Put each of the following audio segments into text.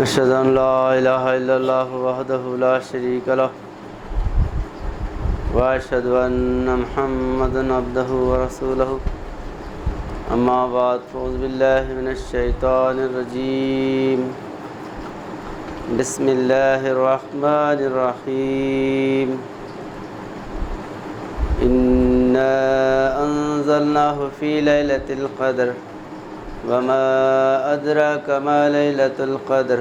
أشهد أن لا إله إلا الله وحده لا شريك له وأشهد أن محمدا عبده ورسوله أما بعد فأعوذ بالله من الشيطان الرجيم بسم الله الرحمن الرحيم إنا أنزلناه في ليلة القدر وما أدراك ما ليلة القدر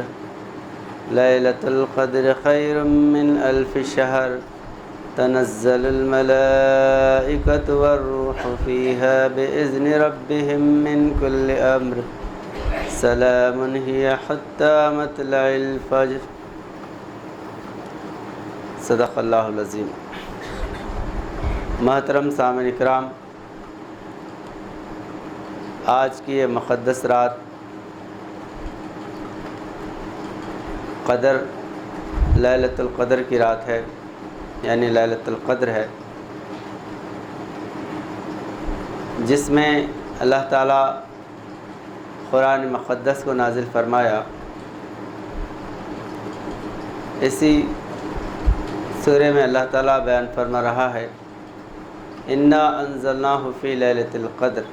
ليلة القدر خير من ألف شهر تنزل الملائكة والروح فيها بإذن ربهم من كل أمر سلام هي حتى مطلع الفجر صدق اللہ العظیم۔ محترم سامعین اکرام، آج کی یہ مقدس رات قدر لیلۃ القدر کی رات ہے، یعنی لیلۃ القدر ہے، جس میں اللہ تعالیٰ قرآن مقدس کو نازل فرمایا۔ اسی سورہ میں اللہ تعالیٰ بیان فرما رہا ہے انا انزلناہ فی لیلۃ القدر۔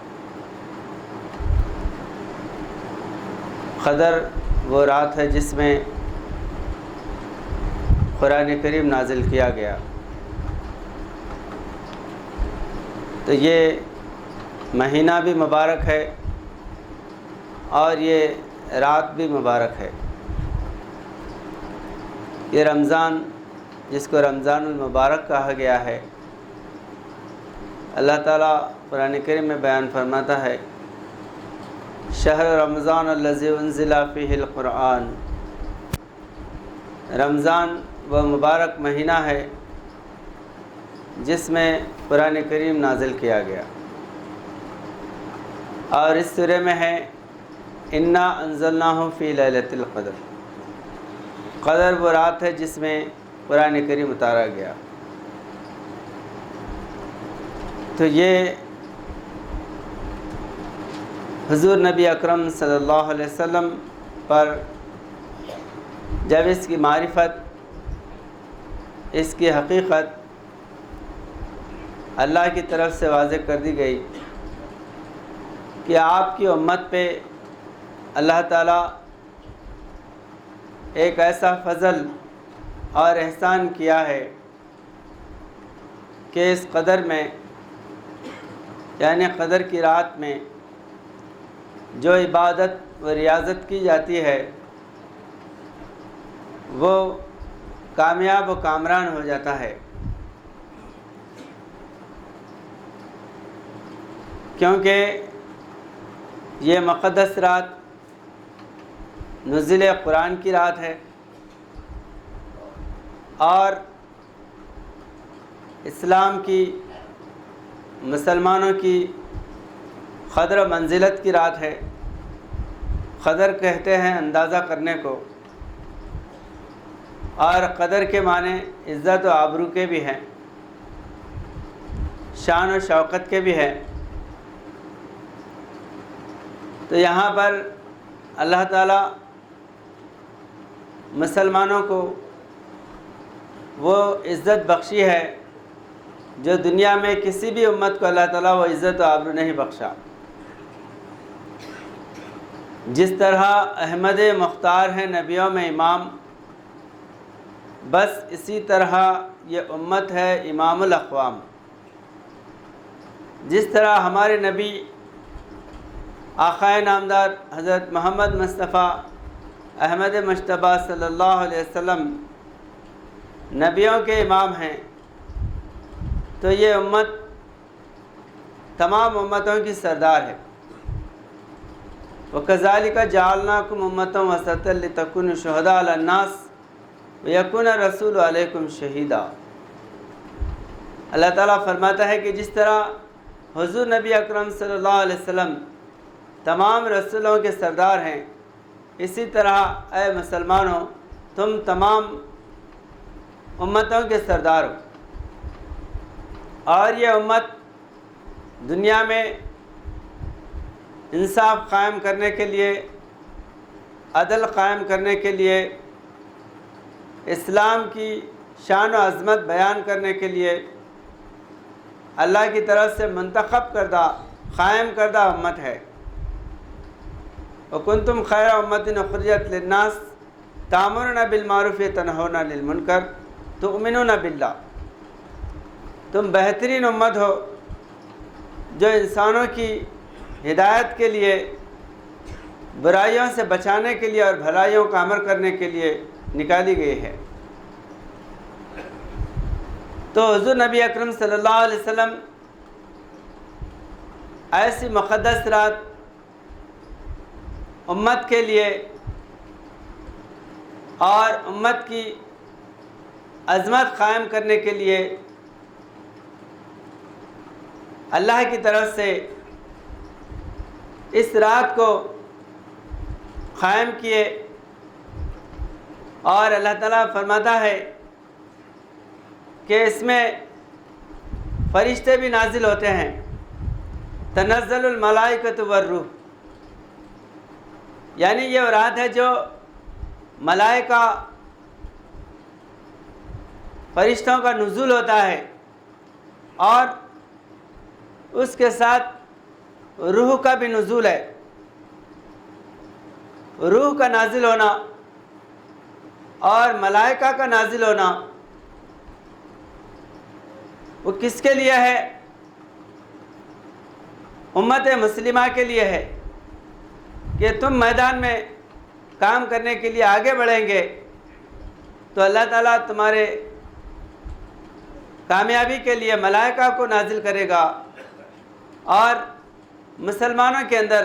قدر وہ رات ہے جس میں قرآن کریم نازل کیا گیا، تو یہ مہینہ بھی مبارک ہے اور یہ رات بھی مبارک ہے۔ یہ رمضان، جس کو رمضان المبارک کہا گیا ہے، اللہ تعالیٰ قرآن کریم میں بیان فرماتا ہے شہر رمضان الذی انزل فیہ القرآن۔ رمضان وہ مبارک مہینہ ہے جس میں قرآن کریم نازل کیا گیا، اور اس سورہ میں ہے انا انزلناہ فی لیلۃ القدر۔ قدر وہ رات ہے جس میں قرآن کریم اتارا گیا۔ تو یہ حضور نبی اکرم صلی اللہ علیہ وسلم پر جب اس کی معرفت، اس کی حقیقت اللہ کی طرف سے واضح کر دی گئی کہ آپ کی امت پہ اللہ تعالیٰ ایک ایسا فضل اور احسان کیا ہے کہ اس قدر میں، یعنی قدر کی رات میں جو عبادت و ریاضت کی جاتی ہے وہ کامیاب و کامران ہو جاتا ہے، کیونکہ یہ مقدس رات نزول قرآن کی رات ہے، اور اسلام کی، مسلمانوں کی قدر و منزلت کی رات ہے۔ قدر کہتے ہیں اندازہ کرنے کو، اور قدر کے معنی عزت و آبرو کے بھی ہیں، شان و شوکت کے بھی ہیں۔ تو یہاں پر اللہ تعالیٰ مسلمانوں کو وہ عزت بخشی ہے جو دنیا میں کسی بھی امت کو اللہ تعالیٰ وہ عزت و آبرو نہیں بخشا۔ جس طرح احمد مختار ہے نبیوں میں امام، بس اسی طرح یہ امت ہے امام الاقوام۔ جس طرح ہمارے نبی آقائے نامدار حضرت محمد مصطفیٰ احمد مجتبیٰ صلی اللہ علیہ وسلم نبیوں کے امام ہیں، تو یہ امت تمام امتوں کی سردار ہے۔ وَكَذَلِكَ جَعَلْنَاكُمْ أُمَّةً وَسَطًا لِتَكُونُوا شُهَدَاءَ عَلَى النَّاسِ وَيَكُونَ الرَّسُولُ عَلَيْكُمْ شَهِيدًا۔ اللہ تعالیٰ فرماتا ہے کہ جس طرح حضور نبی اکرم صلی اللہ علیہ وسلم تمام رسولوں کے سردار ہیں، اسی طرح اے مسلمانوں تم تمام امتوں کے سردار ہو، اور یہ امت دنیا میں انصاف قائم کرنے کے لیے عدل قائم کرنے کے لیے، اسلام کی شان و عظمت بیان کرنے کے لیے اللہ کی طرف سے منتخب کردہ، قائم کردہ امت ہے۔ وَكُنْتُمْ خَيْرَ أُمَّةٍ أُخْرِجَتْ لِلنَّاسِ تَأْمُرُونَ بِالْمَعْرُوفِ وَتَنْهَوْنَ عَنِ الْمُنكَرِ تُؤْمِنُونَ بِاللَّهِ، تم بہترین امت ہو جو انسانوں کی ہدایت کے لیے، برائیوں سے بچانے کے لیے اور بھلائیوں کا امر کرنے کے لیے نکالی گئی ہے۔ تو حضور نبی اکرم صلی اللہ علیہ وسلم ایسی مقدس رات امت کے لیے اور امت کی عظمت قائم کرنے کے لیے اللہ کی طرف سے اس رات کو قائم کیے، اور اللہ تعالیٰ فرماتا ہے کہ اس میں فرشتے بھی نازل ہوتے ہیں، تنزل الملائکۃ والروح، یعنی یہ وہ رات ہے جو ملائکہ فرشتوں کا نزول ہوتا ہے، اور اس کے ساتھ روح کا بھی نزول ہے۔ روح کا نازل ہونا اور ملائکہ کا نازل ہونا وہ کس کے لیے ہے؟ امت مسلمہ کے لیے ہے کہ تم میدان میں کام کرنے کے لیے آگے بڑھیں گے تو اللہ تعالیٰ تمہارے کامیابی کے لیے ملائکہ کو نازل کرے گا، اور مسلمانوں کے اندر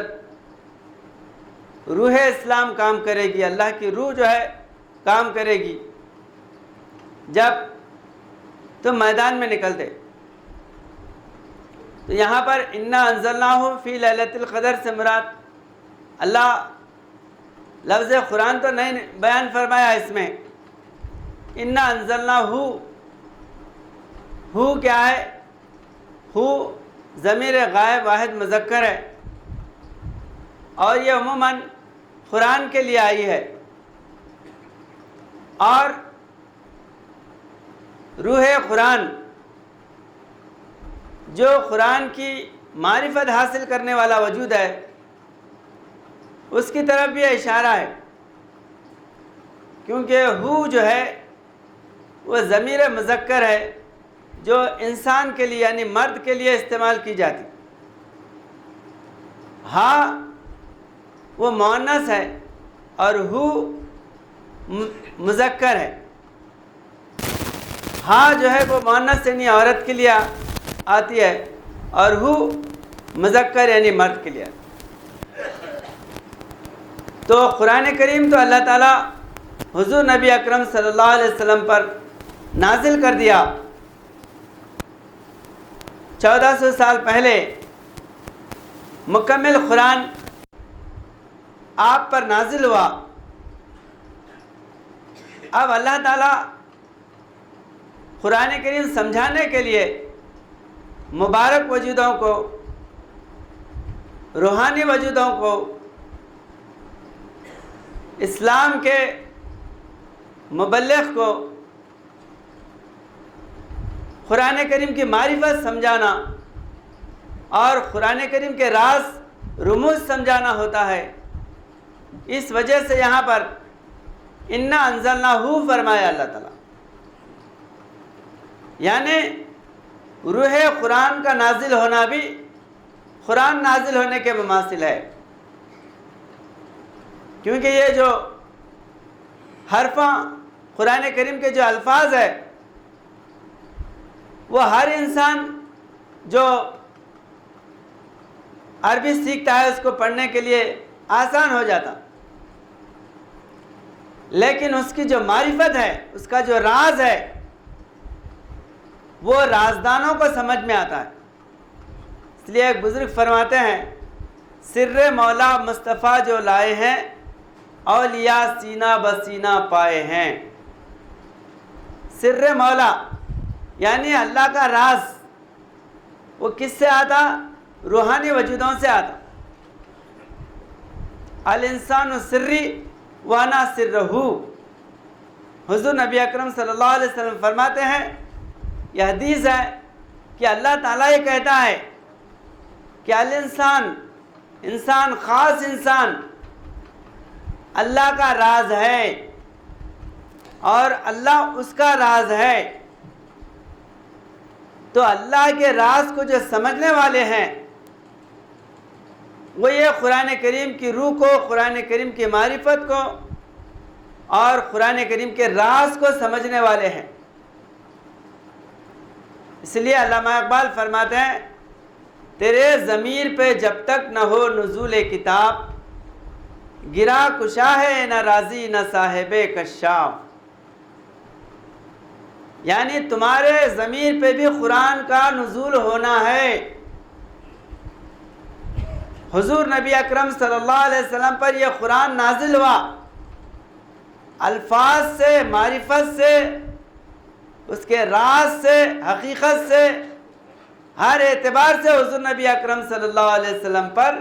روح اسلام کام کرے گی، اللہ کی روح جو ہے کام کرے گی جب تم میدان میں نکلتے۔ تو یہاں پر انا انزلناہ فی لیلۃ القدر سے مراد اللہ لفظ قرآن تو نہیں بیان فرمایا اس میں، انا انزلناہ، ہو کیا ہے؟ ہو ضمیر غائب واحد مذکر ہے، اور یہ عموماً قرآن کے لیے آئی ہے، اور روح قرآن جو قرآن کی معرفت حاصل کرنے والا وجود ہے اس کی طرف بھی اشارہ ہے، کیونکہ ہو جو ہے وہ ضمیر مذکر ہے جو انسان کے لیے یعنی مرد کے لیے استعمال کی جاتی، ہاں وہ مؤنث ہے اور ہو مذکر ہے۔ ہاں جو ہے وہ مؤنث یعنی عورت کے لیے آتی ہے، اور ہو مذکر یعنی مرد کے لیے۔ تو قرآن کریم تو اللہ تعالیٰ حضور نبی اکرم صلی اللہ علیہ وسلم پر نازل کر دیا 1400 سال پہلے، مکمل قرآن آپ پر نازل ہوا۔ اب اللہ تعالیٰ قرآن کریم سمجھانے کے لیے مبارک وجودوں کو، روحانی وجودوں کو، اسلام کے مبلغ کو قرآن کریم کی معرفت سمجھانا اور قرآن کریم کے راز رموز سمجھانا ہوتا ہے۔ اس وجہ سے یہاں پر انا انزلناہ فرمایا اللہ تعالیٰ، یعنی روح قرآن کا نازل ہونا بھی قرآن نازل ہونے کے مماثل ہے، کیونکہ یہ جو حرفاں قرآن کریم کے جو الفاظ ہے وہ ہر انسان جو عربی سیکھتا ہے اس کو پڑھنے کے لیے آسان ہو جاتا، لیکن اس کی جو معرفت ہے، اس کا جو راز ہے، وہ رازدانوں کو سمجھ میں آتا ہے۔ اس لیے ایک بزرگ فرماتے ہیں، سر مولا مصطفیٰ جو لائے ہیں، اولیاء سینہ بسینہ پائے ہیں۔ سر مولا یعنی اللہ کا راز، وہ کس سے آتا؟ روحانی وجودوں سے آتا۔ الانسان سری وانا سرہ. حضور نبی اکرم صلی اللہ علیہ وسلم فرماتے ہیں، یہ حدیث ہے کہ اللہ تعالیٰ یہ کہتا ہے کہ انسان خاص انسان اللہ کا راز ہے اور اللہ اس کا راز ہے. تو اللہ کے راز کو جو سمجھنے والے ہیں وہ یہ قرآن کریم کی روح کو، قرآن کریم کی معرفت کو اور قرآن کریم کے راز کو سمجھنے والے ہیں. اس لیے علامہ اقبال فرماتے ہیں، تیرے ضمیر پہ جب تک نہ ہو نزول کتاب، گرا کشا ہے نہ راضی نہ صاحب کشاف. یعنی تمہارے ضمیر پہ بھی قرآن کا نزول ہونا ہے. حضور نبی اکرم صلی اللہ علیہ وسلم پر یہ قرآن نازل ہوا، الفاظ سے، معرفت سے، اس کے راز سے، حقیقت سے، ہر اعتبار سے حضور نبی اکرم صلی اللہ علیہ وسلم پر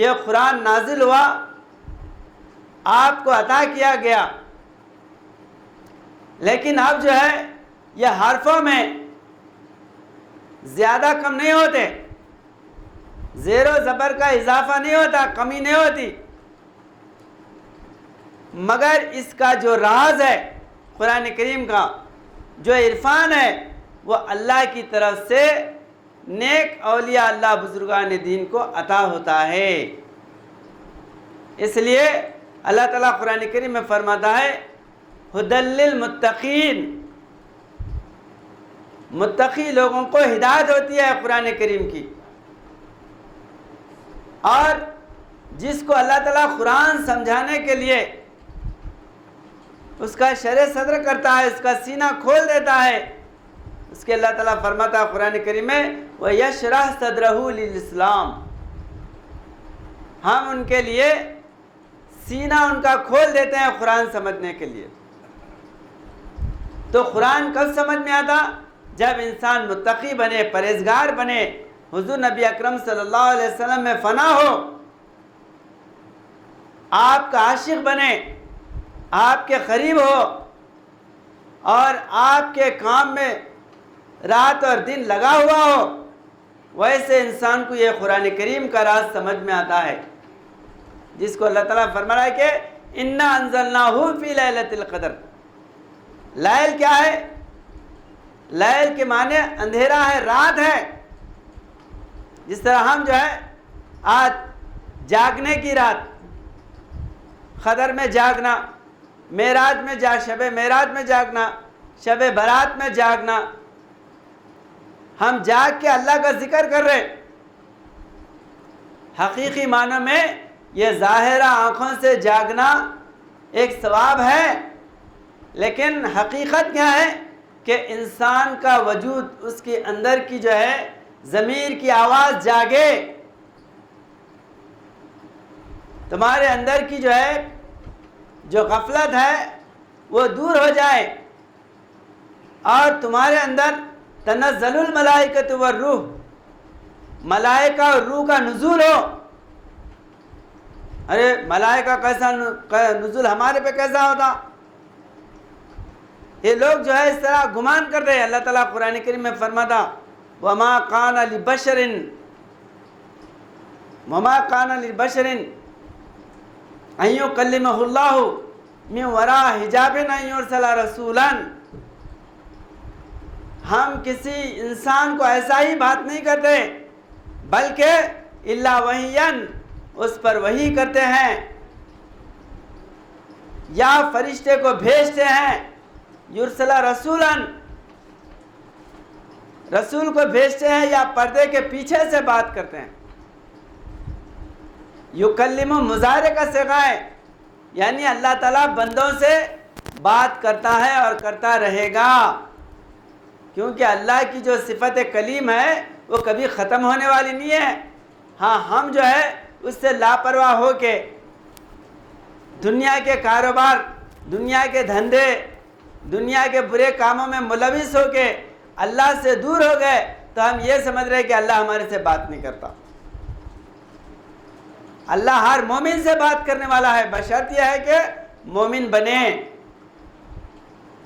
یہ قرآن نازل ہوا، آپ کو عطا کیا گیا. لیکن اب جو ہے یہ حرفوں میں زیادہ کم نہیں ہوتے، زیر و زبر کا اضافہ نہیں ہوتا، کمی نہیں ہوتی، مگر اس کا جو راز ہے قرآن کریم کا، جو عرفان ہے، وہ اللہ کی طرف سے نیک اولیاء اللہ بزرگان دین کو عطا ہوتا ہے. اس لیے اللہ تعالیٰ قرآن کریم میں فرماتا ہے، ھدی للمتقین، متقی لوگوں کو ہدایت ہوتی ہے قرآن کریم کی. اور جس کو اللہ تعالیٰ قرآن سمجھانے کے لیے اس کا شرح صدر کرتا ہے، اس کا سینہ کھول دیتا ہے، اس کے اللہ تعالیٰ فرماتا ہے قرآن کریم میں، وَيَشْرَحْ صَدْرَهُ لِلْإِسْلَامِ، ہم ان کے لیے سینہ ان کا کھول دیتے ہیں قرآن سمجھنے کے لیے. تو قرآن کب سمجھ میں آتا؟ جب انسان متقی بنے، پرہیزگار بنے، حضور نبی اکرم صلی اللہ علیہ وسلم میں فنا ہو، آپ کا عاشق بنے، آپ کے قریب ہو اور آپ کے کام میں رات اور دن لگا ہوا ہو، ویسے انسان کو یہ قرآن کریم کا راز سمجھ میں آتا ہے، جس کو اللہ تعالیٰ فرما رہا ہے کہ اِنَّا أَنزَلْنَاهُ فِي لَيْلَةِ الْقَدْرِ. لیل کیا ہے؟ لیل کے معنی اندھیرا ہے، رات ہے. جس طرح ہم جو ہے آج جاگنے کی رات، قدر میں جاگنا، معراج میں شب معراج میں جاگنا، شب برات میں جاگنا، ہم جاگ کے اللہ کا ذکر کر رہے. حقیقی معنی میں یہ ظاہرہ آنکھوں سے جاگنا ایک ثواب ہے، لیکن حقیقت کیا ہے کہ انسان کا وجود، اس کے اندر کی جو ہے ضمیر کی آواز جاگے، تمہارے اندر کی جو ہے جو غفلت ہے وہ دور ہو جائے اور تمہارے اندر تنزل الملائکۃ والروح، ملائکہ اور روح کا نزول ہو. ارے ملائکہ کیسا نزول ہمارے پہ کیسا ہوتا؟ یہ لوگ جو ہے اس طرح گمان کر رہے ہیں. اللہ تعالیٰ قرآن کریم میں فرماتا، وَمَا كَانَ لِبَشَرٍ أَن يُكَلِّمَهُ اللَّهُ مِن وَرَاءِ حِجَابٍ أَن يُرْسَلَ رَسُولًا. ہم کسی انسان کو ایسا ہی بات نہیں کرتے، بلکہ إِلَّا وَحْيًا، اس پر وحی کرتے ہیں یا فرشتے کو بھیجتے ہیں. یرسل رسولاً، رسول کو بھیجتے ہیں یا پردے کے پیچھے سے بات کرتے ہیں. یکلم مضارع کا صیغہ ہے، یعنی اللہ تعالیٰ بندوں سے بات کرتا ہے اور کرتا رہے گا، کیونکہ اللہ کی جو صفت کلیم ہے وہ کبھی ختم ہونے والی نہیں ہے. ہاں ہم جو ہے اس سے لاپرواہ ہو کے دنیا کے کاروبار، دنیا کے دھندے، دنیا کے برے کاموں میں ملوث ہو کے اللہ سے دور ہو گئے تو ہم یہ سمجھ رہے کہ اللہ ہمارے سے بات نہیں کرتا. اللہ ہر مومن سے بات کرنے والا ہے، بشرط یہ ہے کہ مومن بنے۔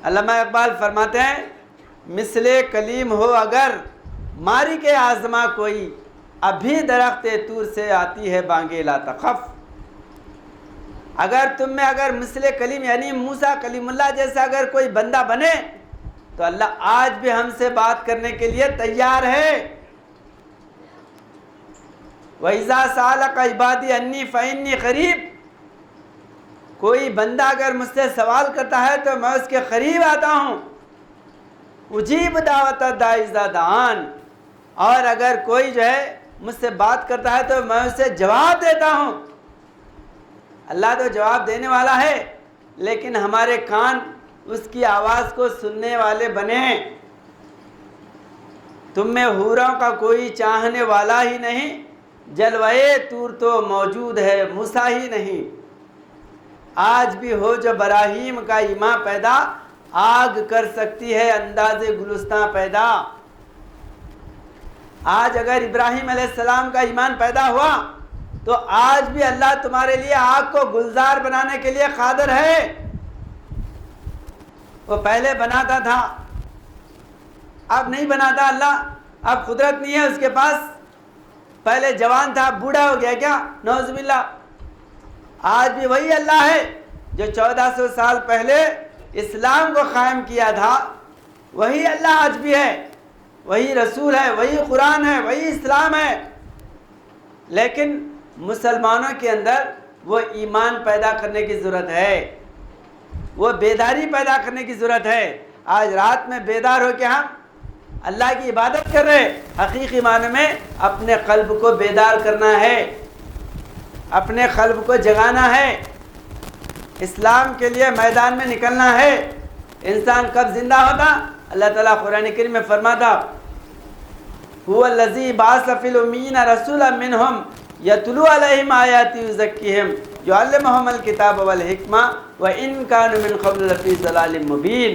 علامہ اقبال فرماتے ہیں مثل کلیم ہو اگر ماری کے آزما کوئی، ابھی درخت طور سے آتی ہے بانگے لا تخف۔ اگر تم میں اگر مثل کلیم یعنی موسیٰ کلیم اللہ جیسا اگر کوئی بندہ بنے تو اللہ آج بھی ہم سے بات کرنے کے لیے تیار ہے۔ وَإِذَا سَأَلَكَ عِبَادِي عَنِّي فَإِنِّي قَرِيبٌ، کوئی بندہ اگر مجھ سے سوال کرتا ہے تو میں اس کے قریب آتا ہوں۔ اجیب دعوت الداعی اذا دعان، اور اگر کوئی جو ہے مجھ سے بات کرتا ہے تو میں اسے جواب دیتا ہوں۔ اللہ تو جواب دینے والا ہے، لیکن ہمارے کان اس کی آواز کو سننے والے بنے۔ تم میں حوروں کا کوئی چاہنے والا ہی نہیں، جلوے طور تو موجود ہے موسیٰ ہی نہیں۔ آج بھی ہو جو براہیم کا ایمان پیدا، آگ کر سکتی ہے انداز گلستاں پیدا۔ آج اگر ابراہیم علیہ السلام کا ایمان پیدا ہوا تو آج بھی اللہ تمہارے لیے آگ کو گلزار بنانے کے لیے قادر ہے۔ وہ پہلے بناتا تھا، اب نہیں بناتا اللہ، اب قدرت نہیں ہے اس کے پاس۔ پہلے جوان تھا، بوڑھا ہو گیا کیا؟ نعوذ باللہ۔ آج بھی وہی اللہ ہے جو 1400 سال پہلے اسلام کو قائم کیا تھا، وہی اللہ آج بھی ہے، وہی رسول ہے، وہی قرآن ہے، وہی اسلام ہے۔ لیکن مسلمانوں کے اندر وہ ایمان پیدا کرنے کی ضرورت ہے، وہ بیداری پیدا کرنے کی ضرورت ہے۔ آج رات میں بیدار ہو کے ہم اللہ کی عبادت کر رہے، حقیقی معنی میں اپنے قلب کو بیدار کرنا ہے، اپنے قلب کو جگانا ہے، اسلام کے لیے میدان میں نکلنا ہے۔ انسان کب زندہ ہوتا؟ اللہ تعالیٰ قرآن کریم میں فرماتا هو الذی بعث فی الامیین رسولا منہم یتلو علیہم آیاتی یزکیہم یعلمہم الکتاب والحکمہ وإن کانوا من قبل لفی ضلال مبین۔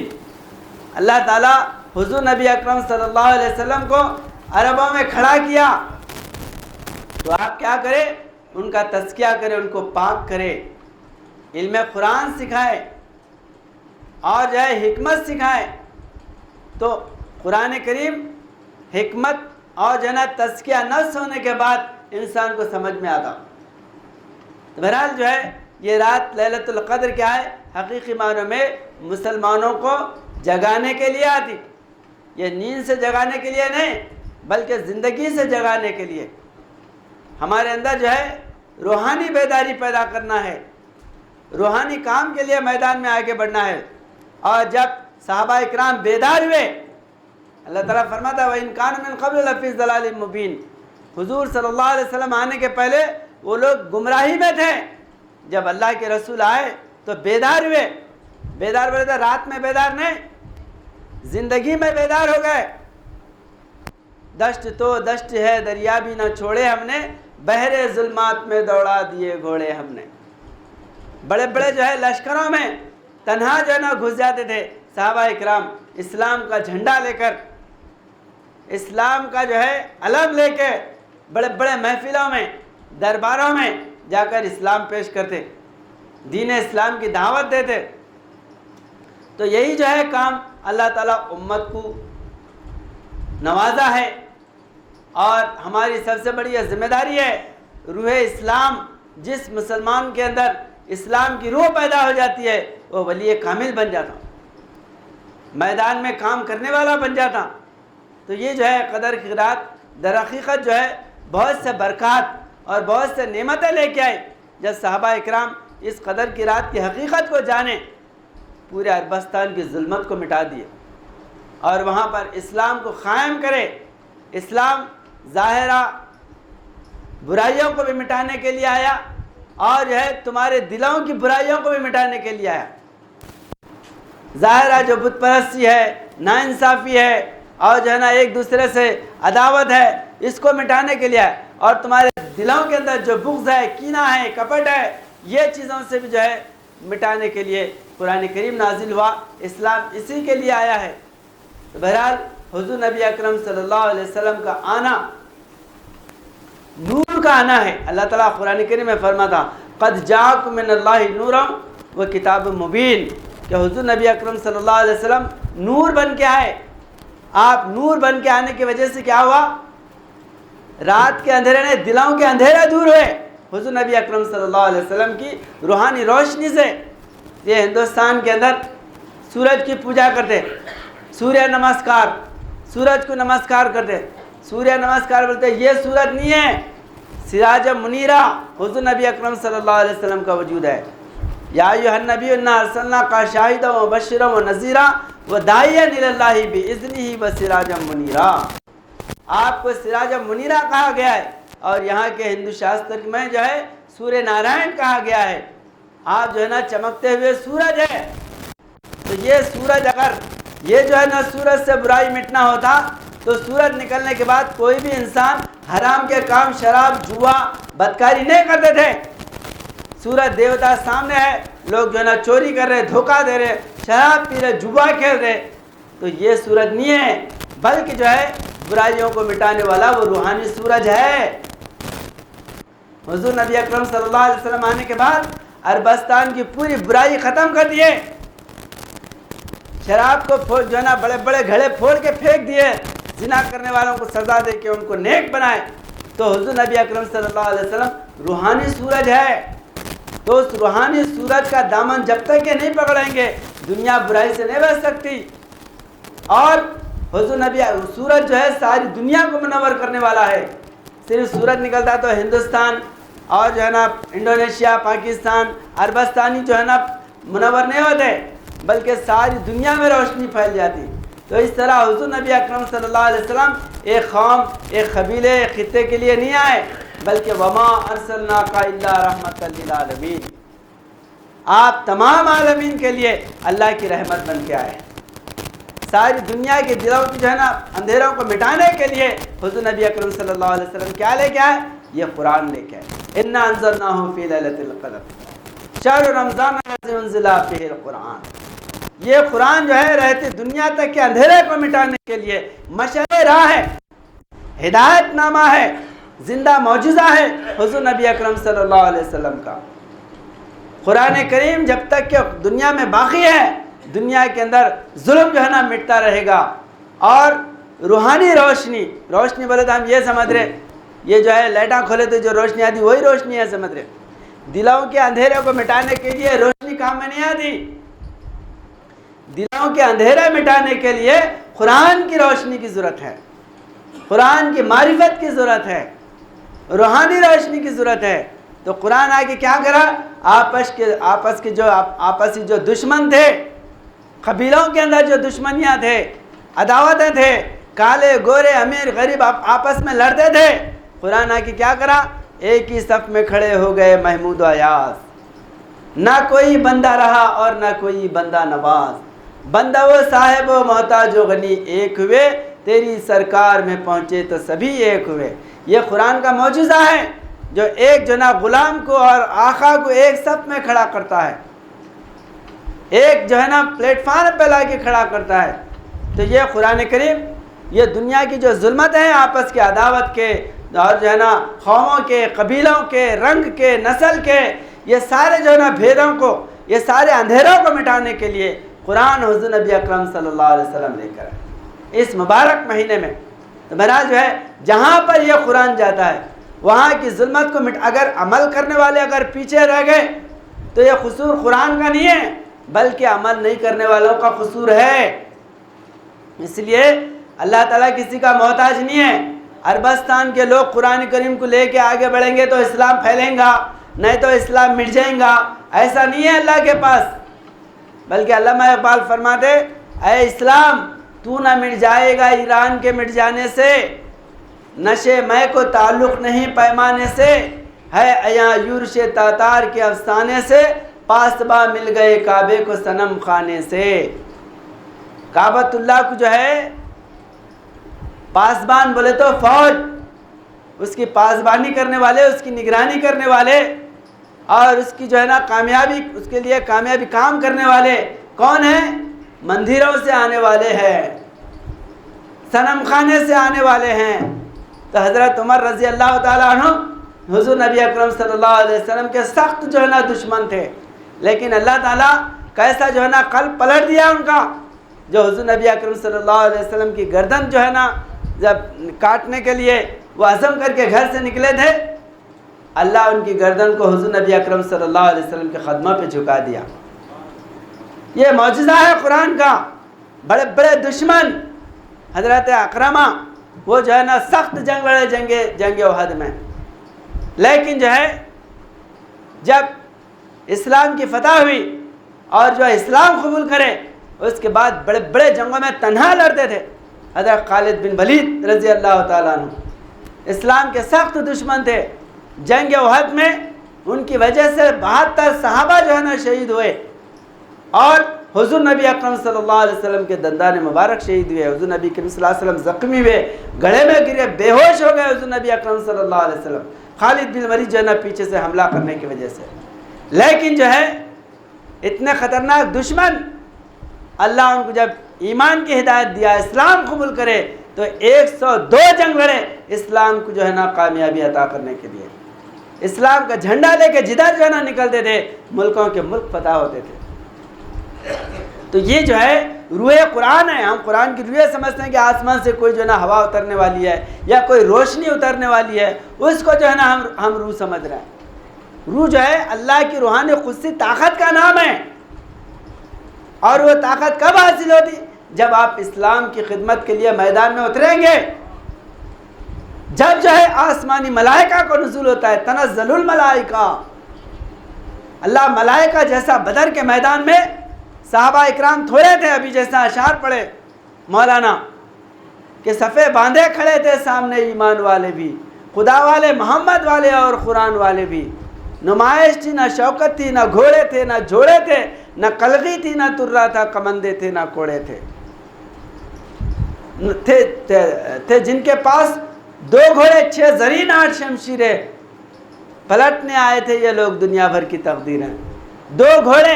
اللہ تعالیٰ حضور نبی اکرم صلی اللہ علیہ وسلم کو عربوں میں کھڑا کیا تو آپ کیا کریں؟ ان کا تزکیہ کریں، ان کو پاک کرے، علم قرآن سکھائے اور جو ہے حکمت سکھائے۔ تو قرآن کریم حکمت اور جو ہے نا تزکیہ نفس ہونے کے بعد انسان کو سمجھ میں آتا۔ تو بہرحال جو ہے یہ رات لیلۃ القدر کیا ہے؟ حقیقی معنوں میں مسلمانوں کو جگانے کے لیے آتی، یہ نیند سے جگانے کے لیے نہیں بلکہ زندگی سے جگانے کے لیے۔ ہمارے اندر جو ہے روحانی بیداری پیدا کرنا ہے، روحانی کام کے لیے میدان میں آگے بڑھنا ہے۔ اور جب صحابہ اکرام بیدار ہوئے، اللہ تعالیٰ فرماتا ہے وَإِن كَانُوا مِن قَبْلُ لَفِي ضَلَالٍ مُبِينٍ، حضور صلی اللہ علیہ وسلم آنے کے پہلے وہ لوگ گمراہی میں تھے، جب اللہ کے رسول آئے تو بیدار ہوئے۔ بیدار بولے تو رات میں بیدار نہیں، زندگی میں بیدار ہو گئے۔ دشت تو دشت ہے دریا بھی نہ چھوڑے ہم نے، بحر ظلمات میں دوڑا دیے گھوڑے ہم نے۔ بڑے بڑے جو ہے لشکروں میں تنہا جو ہے نا گھس جاتے تھے صحابہ اکرام، اسلام کا جھنڈا لے کر، اسلام کا جو ہے علم لے کے بڑے بڑے محفلوں میں درباروں میں جا کر اسلام پیش کرتے، دین اسلام کی دعوت دیتے۔ تو یہی جو ہے کام اللہ تعالیٰ امت کو نوازا ہے، اور ہماری سب سے بڑی ذمہ داری ہے روح اسلام جس مسلمان کے اندر اسلام کی روح پیدا ہو جاتی ہے وہ ولی کامل بن جاتا، میدان میں کام کرنے والا بن جاتا۔ تو یہ جو ہے قدر کی رات در حقیقت جو ہے بہت سے برکات اور بہت سے نعمتیں لے کے آئی۔ جب صحابہ اکرام اس قدر کی رات کی حقیقت کو جانے، پورے عربستان کی ظلمت کو مٹا دیے اور وہاں پر اسلام کو قائم کرے۔ اسلام ظاہرہ برائیوں کو بھی مٹانے کے لیے آیا اور جو ہے تمہارے دلوں کی برائیوں کو بھی مٹانے کے لیے آیا۔ ظاہرہ جو بت پرستی ہے، ناانصافی ہے اور جو ہے نا ایک دوسرے سے عداوت ہے، اس کو مٹانے کے لیے آیا، اور تمہارے دلوں کے اندر جو بغض ہے، کینہ ہے، کپٹ ہے، یہ چیزوں سے بھی جو ہے مٹانے کے لیے قرآن کریم نازل ہوا۔ اسلام اسی کے لیے آیا ہے۔ تو بہرحال حضور نبی اکرم صلی اللہ علیہ وسلم کا آنا نور کا آنا ہے۔ اللہ تعالیٰ قرآن کریم میں فرماتا قد جاءکم من اللہ نورا وہ کتاب مبین کہ حضور نبی اکرم صلی اللہ علیہ وسلم نور بن کے آئے. آپ نور بن کے آنے کی وجہ سے کیا ہوا؟ رات کے اندھیرے نے دلوں کے اندھیرے دور ہوئے حضور نبی اکرم صلی اللہ علیہ وسلم کی روحانی روشنی سے. یہ ہندوستان کے اندر سورج کی پوجا کرتے، سوریہ نمسکار، سورج کو نمسکار کرتے، سوریہ نمسکار بولتے. یہ سورج نہیں ہے، سراج منیرہ حضور نبی اکرم صلی اللہ علیہ وسلم کا وجود ہے. یا ایھا النبی انا ارسلناک شاہدا ومبشرا ونذیرا وداعیا الی اللہ باذنہ وسراجا منیرا. آپ کو سراج منیرہ کہا گیا ہے، اور یہاں کے ہندو شاستر میں جو ہے سوریہ نارائن کہا گیا ہے. آپ جو ہے نا چمکتے ہوئے سورج ہے. تو یہ سورج اگر یہ جو ہے نا سورج سے برائی مٹنا ہوتا تو سورج نکلنے کے بعد کوئی بھی انسان حرام کے کام، شراب، جوا، بدکاری نہیں کرتے تھے. سورج دیوتا سامنے ہے، لوگ جو ہے نا چوری کر رہے، دھوکہ دے رہے، شراب پی رہے، جوا کھیل رہے. تو یہ سورج نہیں ہے، بلکہ جو ہے برائیوں کو مٹانے والا وہ روحانی سورج ہے. حضور نبی اکرم صلی اللہ علیہ وسلم آنے کے بعد عربستان کی پوری برائی ختم کر دیے. شراب کو جو ہے نا بڑے بڑے گھڑے پھوڑ کے پھینک دیے. زنا کرنے والوں کو سزا دے کے ان کو نیک بنائے. تو حضور نبی اکرم صلی اللہ علیہ وسلم روحانی سورج ہے. تو اس روحانی سورج کا دامن جب تک یہ نہیں پکڑیں گے دنیا برائی سے نہیں بچ سکتی. اور حضور نبی سورج جو ہے ساری دنیا کو منور کرنے والا ہے. صرف سورج نکلتا تو ہندوستان اور جو ہے نا انڈونیشیا، پاکستان، عربستانی جو ہے نا منور نہیں ہوتے، بلکہ ساری دنیا میں روشنی پھیل جاتی. تو اس طرح حضور نبی اکرم صلی اللہ علیہ وسلم ایک قوم، ایک قبیلے، ایک خطے کے لیے نہیں آئے، بلکہ وما ارسلناک الا رحمۃ للعالمین. آپ تمام عالمین کے لیے اللہ کی رحمت بن کے آئے. ساری دنیا کے دلوں کی جو ہے نا اندھیروں کو مٹانے کے لیے حضور نبی اکرم صلی اللہ علیہ وسلم کیا لے کے آئے؟ یہ قرآن لے کے آئے. انا انزلناہ فی لیلۃ القدر شہر رمضان الذی انزل فیہ القرآن. یہ قرآن جو ہے رہتی دنیا تک کے اندھیرے کو مٹانے کے لیے مشعل راہ ہے، ہدایت نامہ ہے، زندہ معجزہ ہے حضور نبی اکرم صلی اللہ علیہ وسلم کا. قرآن کریم جب تک کہ دنیا میں باقی ہے دنیا کے اندر ظلم جو ہے نا مٹتا رہے گا. اور روحانی روشنی بولے تو ہم یہ سمجھ رہے یہ جو ہے لائٹاں کھولے تو جو روشنی آتی وہی روشنی ہے سمجھ رہے. دلوں کے اندھیرے کو مٹانے کے لیے روشنی کام میں نہیں آتی. دلوں کے اندھیرے مٹانے کے لیے قرآن کی روشنی کی ضرورت ہے، قرآن کی معرفت کی ضرورت ہے، روحانی روشنی کی ضرورت ہے. تو قرآن آگے کیا کرا؟ آپسی جو دشمن تھے، قبیلوں کے اندر جو دشمنیاں تھے، عداوتیں تھے، کالے گورے امیر غریب آپس میں لڑتے تھے، قرآن آگے کیا کرا؟ ایک ہی صف میں کھڑے ہو گئے محمود و ایاز. نہ کوئی بندہ رہا اور نہ کوئی بندہ نواز. بندہ و صاحب و محتاج و غنی ایک ہوئے، تیری سرکار میں پہنچے تو سبھی ایک ہوئے. یہ قرآن کا معجزہ ہے جو ایک جو نا غلام کو اور آقا کو ایک صف میں کھڑا کرتا ہے، ایک جو ہے نا پلیٹ فارم پہ لا کے کھڑا کرتا ہے. تو یہ قرآن کریم یہ دنیا کی جو ظلمت ہیں آپس کے عداوت کے اور جو ہے نا قوموں کے، قبیلوں کے، رنگ کے، نسل کے، یہ سارے جو ہے نا بھیدوں کو، یہ سارے اندھیروں کو مٹانے کے لیے قرآن حضور نبی اکرم صلی اللہ علیہ وسلم لے کر اس مبارک مہینے میں. تو بہرحال جو ہے جہاں پر یہ قرآن جاتا ہے وہاں کی ظلمت کو اگر عمل کرنے والے اگر پیچھے رہ گئے تو یہ قصور قرآن کا نہیں ہے بلکہ عمل نہیں کرنے والوں کا قصور ہے. اس لیے اللہ تعالیٰ کسی کا محتاج نہیں ہے. عربستان کے لوگ قرآن کریم کو لے کے آگے بڑھیں گے تو اسلام پھیلیں گا، نہیں تو اسلام مٹ جائیں گا. ایسا نہیں ہے اللہ کے پاس، بلکہ علامہ اقبال فرماتے اے اسلام تو نہ مٹ جائے گا ایران کے مٹ جانے سے، نشے میں کو تعلق نہیں پیمانے سے، ہے ایاں یورش تاتار کے افسانے سے، پاسباں مل گئے کعبے کو صنم خانے سے. کعبۃ اللہ کو جو ہے پاسبان بولے تو فوج، اس کی پاسبانی کرنے والے، اس کی نگرانی کرنے والے اور اس کی جو ہے نا کامیابی، اس کے لیے کامیابی کام کرنے والے کون ہیں؟ مندروں سے آنے والے ہیں، صنم خانے سے آنے والے ہیں. تو حضرت عمر رضی اللہ تعالیٰ عنہ حضور نبی اکرم صلی اللہ علیہ وسلم کے سخت جو ہے نا دشمن تھے، لیکن اللہ تعالیٰ کیسا جو ہے نا قلب پلٹ دیا ان کا، جو حضور نبی اکرم صلی اللہ علیہ وسلم کی گردن جو ہے نا جب کاٹنے کے لیے وہ عزم کر کے گھر سے نکلے تھے، اللہ ان کی گردن کو حضور نبی اکرم صلی اللہ علیہ وسلم کے قدموں پہ جھکا دیا۔ یہ معجزہ ہے قرآن کا۔ بڑے بڑے دشمن حضرت اکرمہ وہ جو ہے نا سخت جنگ لڑے جنگ احد میں، لیکن جو ہے جب اسلام کی فتح ہوئی اور جو اسلام قبول کرے اس کے بعد بڑے بڑے جنگوں میں تنہا لڑتے تھے۔ حضرت خالد بن ولید رضی اللہ تعالیٰ عنہ اسلام کے سخت دشمن تھے۔ جنگ احد میں ان کی وجہ سے 72 صحابہ جو ہے نا شہید ہوئے، اور حضور نبی اکرم صلی اللہ علیہ وسلم کے دندان مبارک شہید ہوئے۔ حضور نبی اکرم صلی اللہ علیہ وسلم زخمی ہوئے، گڑھے میں گرے، بے ہوش ہو گئے حضور نبی اکرم صلی اللہ علیہ وسلم، خالد بن ولید جو ہے نا پیچھے سے حملہ کرنے کی وجہ سے۔ لیکن جو ہے اتنے خطرناک دشمن، اللہ ان کو جب ایمان کی ہدایت دیا، اسلام قبول کرے، تو 102 جنگ لڑے اسلام کو جو ہے نا کامیابی عطا کرنے کے لیے۔ اسلام کا جھنڈا لے کے جدھر جو ہے نا نکلتے تھے ملکوں کے ملک فتح ہوتے تھے۔ تو یہ جو ہے روح قرآن ہے۔ ہم قرآن کی روح سمجھتے ہیں کہ آسمان سے کوئی جو ہے نا ہوا اترنے والی ہے یا کوئی روشنی اترنے والی ہے، اس کو جو ہے نا ہم روح سمجھ رہے ہیں۔ روح جو ہے اللہ کی روحانی قدسی طاقت کا نام ہے، اور وہ طاقت کب حاصل ہوتی؟ جب آپ اسلام کی خدمت کے لیے میدان میں اتریں گے، جب جو ہے آسمانی ملائکہ کو نزول ہوتا ہے، تنزل الملائکہ، اللہ ملائکہ جیسا بدر کے میدان میں صحابہ اکرام تھوڑے تھے، ابھی جیسا اشعار پڑھے مولانا کہ صفے باندھے کھڑے تھے سامنے ایمان والے بھی، خدا والے، محمد والے اور قرآن والے بھی۔ نمائش تھی، نہ شوکت تھی، نہ گھوڑے تھے، نہ جوڑے تھے، نہ کلغی تھی، نہ ترا تھا، کمندے تھے، نہ کوڑے تھے۔ تھے جن کے پاس 2 گھوڑے 6 زرین 8 شمشیریں، پلٹنے آئے تھے یہ لوگ دنیا بھر کی تقدیریں۔ 2 گھوڑے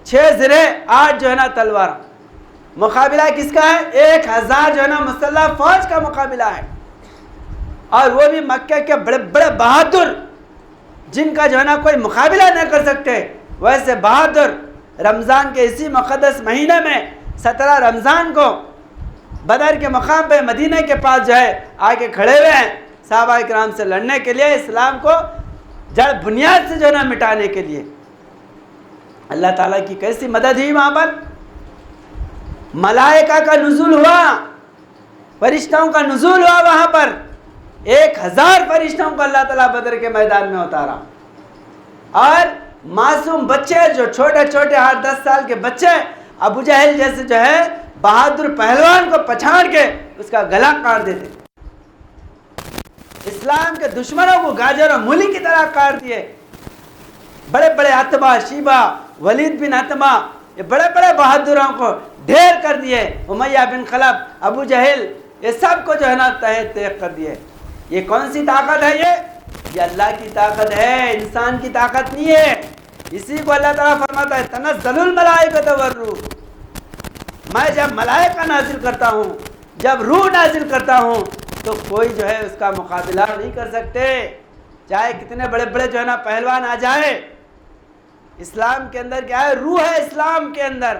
6 زرے 8 جو ہے نا تلوار۔ مقابلہ کس کا ہے؟ 1000 جو ہے نا مسلح فوج کا مقابلہ ہے، اور وہ بھی مکہ کے بڑے بڑے بہادر جن کا جو ہے نا کوئی مقابلہ نہیں کر سکتے، ویسے بہادر رمضان کے اسی مقدس مہینے میں 17 رمضان کو بدر کے مقام پہ مدینہ کے پاس جو ہے آ کے کھڑے ہوئے ہیں صحابہ اکرام سے لڑنے کے لیے، اسلام کو جڑ بنیاد سے جو ہے نا مٹانے کے لیے۔ اللہ تعالیٰ کی کیسی مدد ہوئی وہاں پر؟ ملائکہ کا نزول ہوا، فرشتوں کا نزول ہوا وہاں پر۔ 1000 فرشتوں کو اللہ تعالیٰ بدر کے میدان میں اتارا، اور معصوم بچے جو چھوٹے چھوٹے 8-10 سال کے بچے، ابو جہل جیسے جو ہے بہادر پہلوان کو پچھاڑ کے اس کا گلا کاٹ دیتے، اسلام کے دشمنوں کو گاجر و مولی کی طرح کاٹ دیے۔ بڑے بڑے عتبہ، شیبہ، ولید بن عتبہ، یہ بڑے بڑے بہادروں کو ڈھیر کر دیے۔ امیہ بن خلف، ابو جہل، یہ سب کو جو ہے نا تہہ تیغ کر دیے۔ یہ کون سی طاقت ہے؟ یہ اللہ کی طاقت ہے، انسان کی طاقت نہیں ہے۔ اسی کو اللہ تعالیٰ فرماتا ہے تنزل الملائکۃ والروح، میں جب ملائکہ نازل کرتا ہوں، جب روح نازل کرتا ہوں، تو کوئی جو ہے اس کا مقابلہ نہیں کر سکتے، چاہے کتنے بڑے بڑے جو ہے نا پہلوان آ جائے۔ اسلام کے اندر کیا ہے؟ روح ہے اسلام کے اندر۔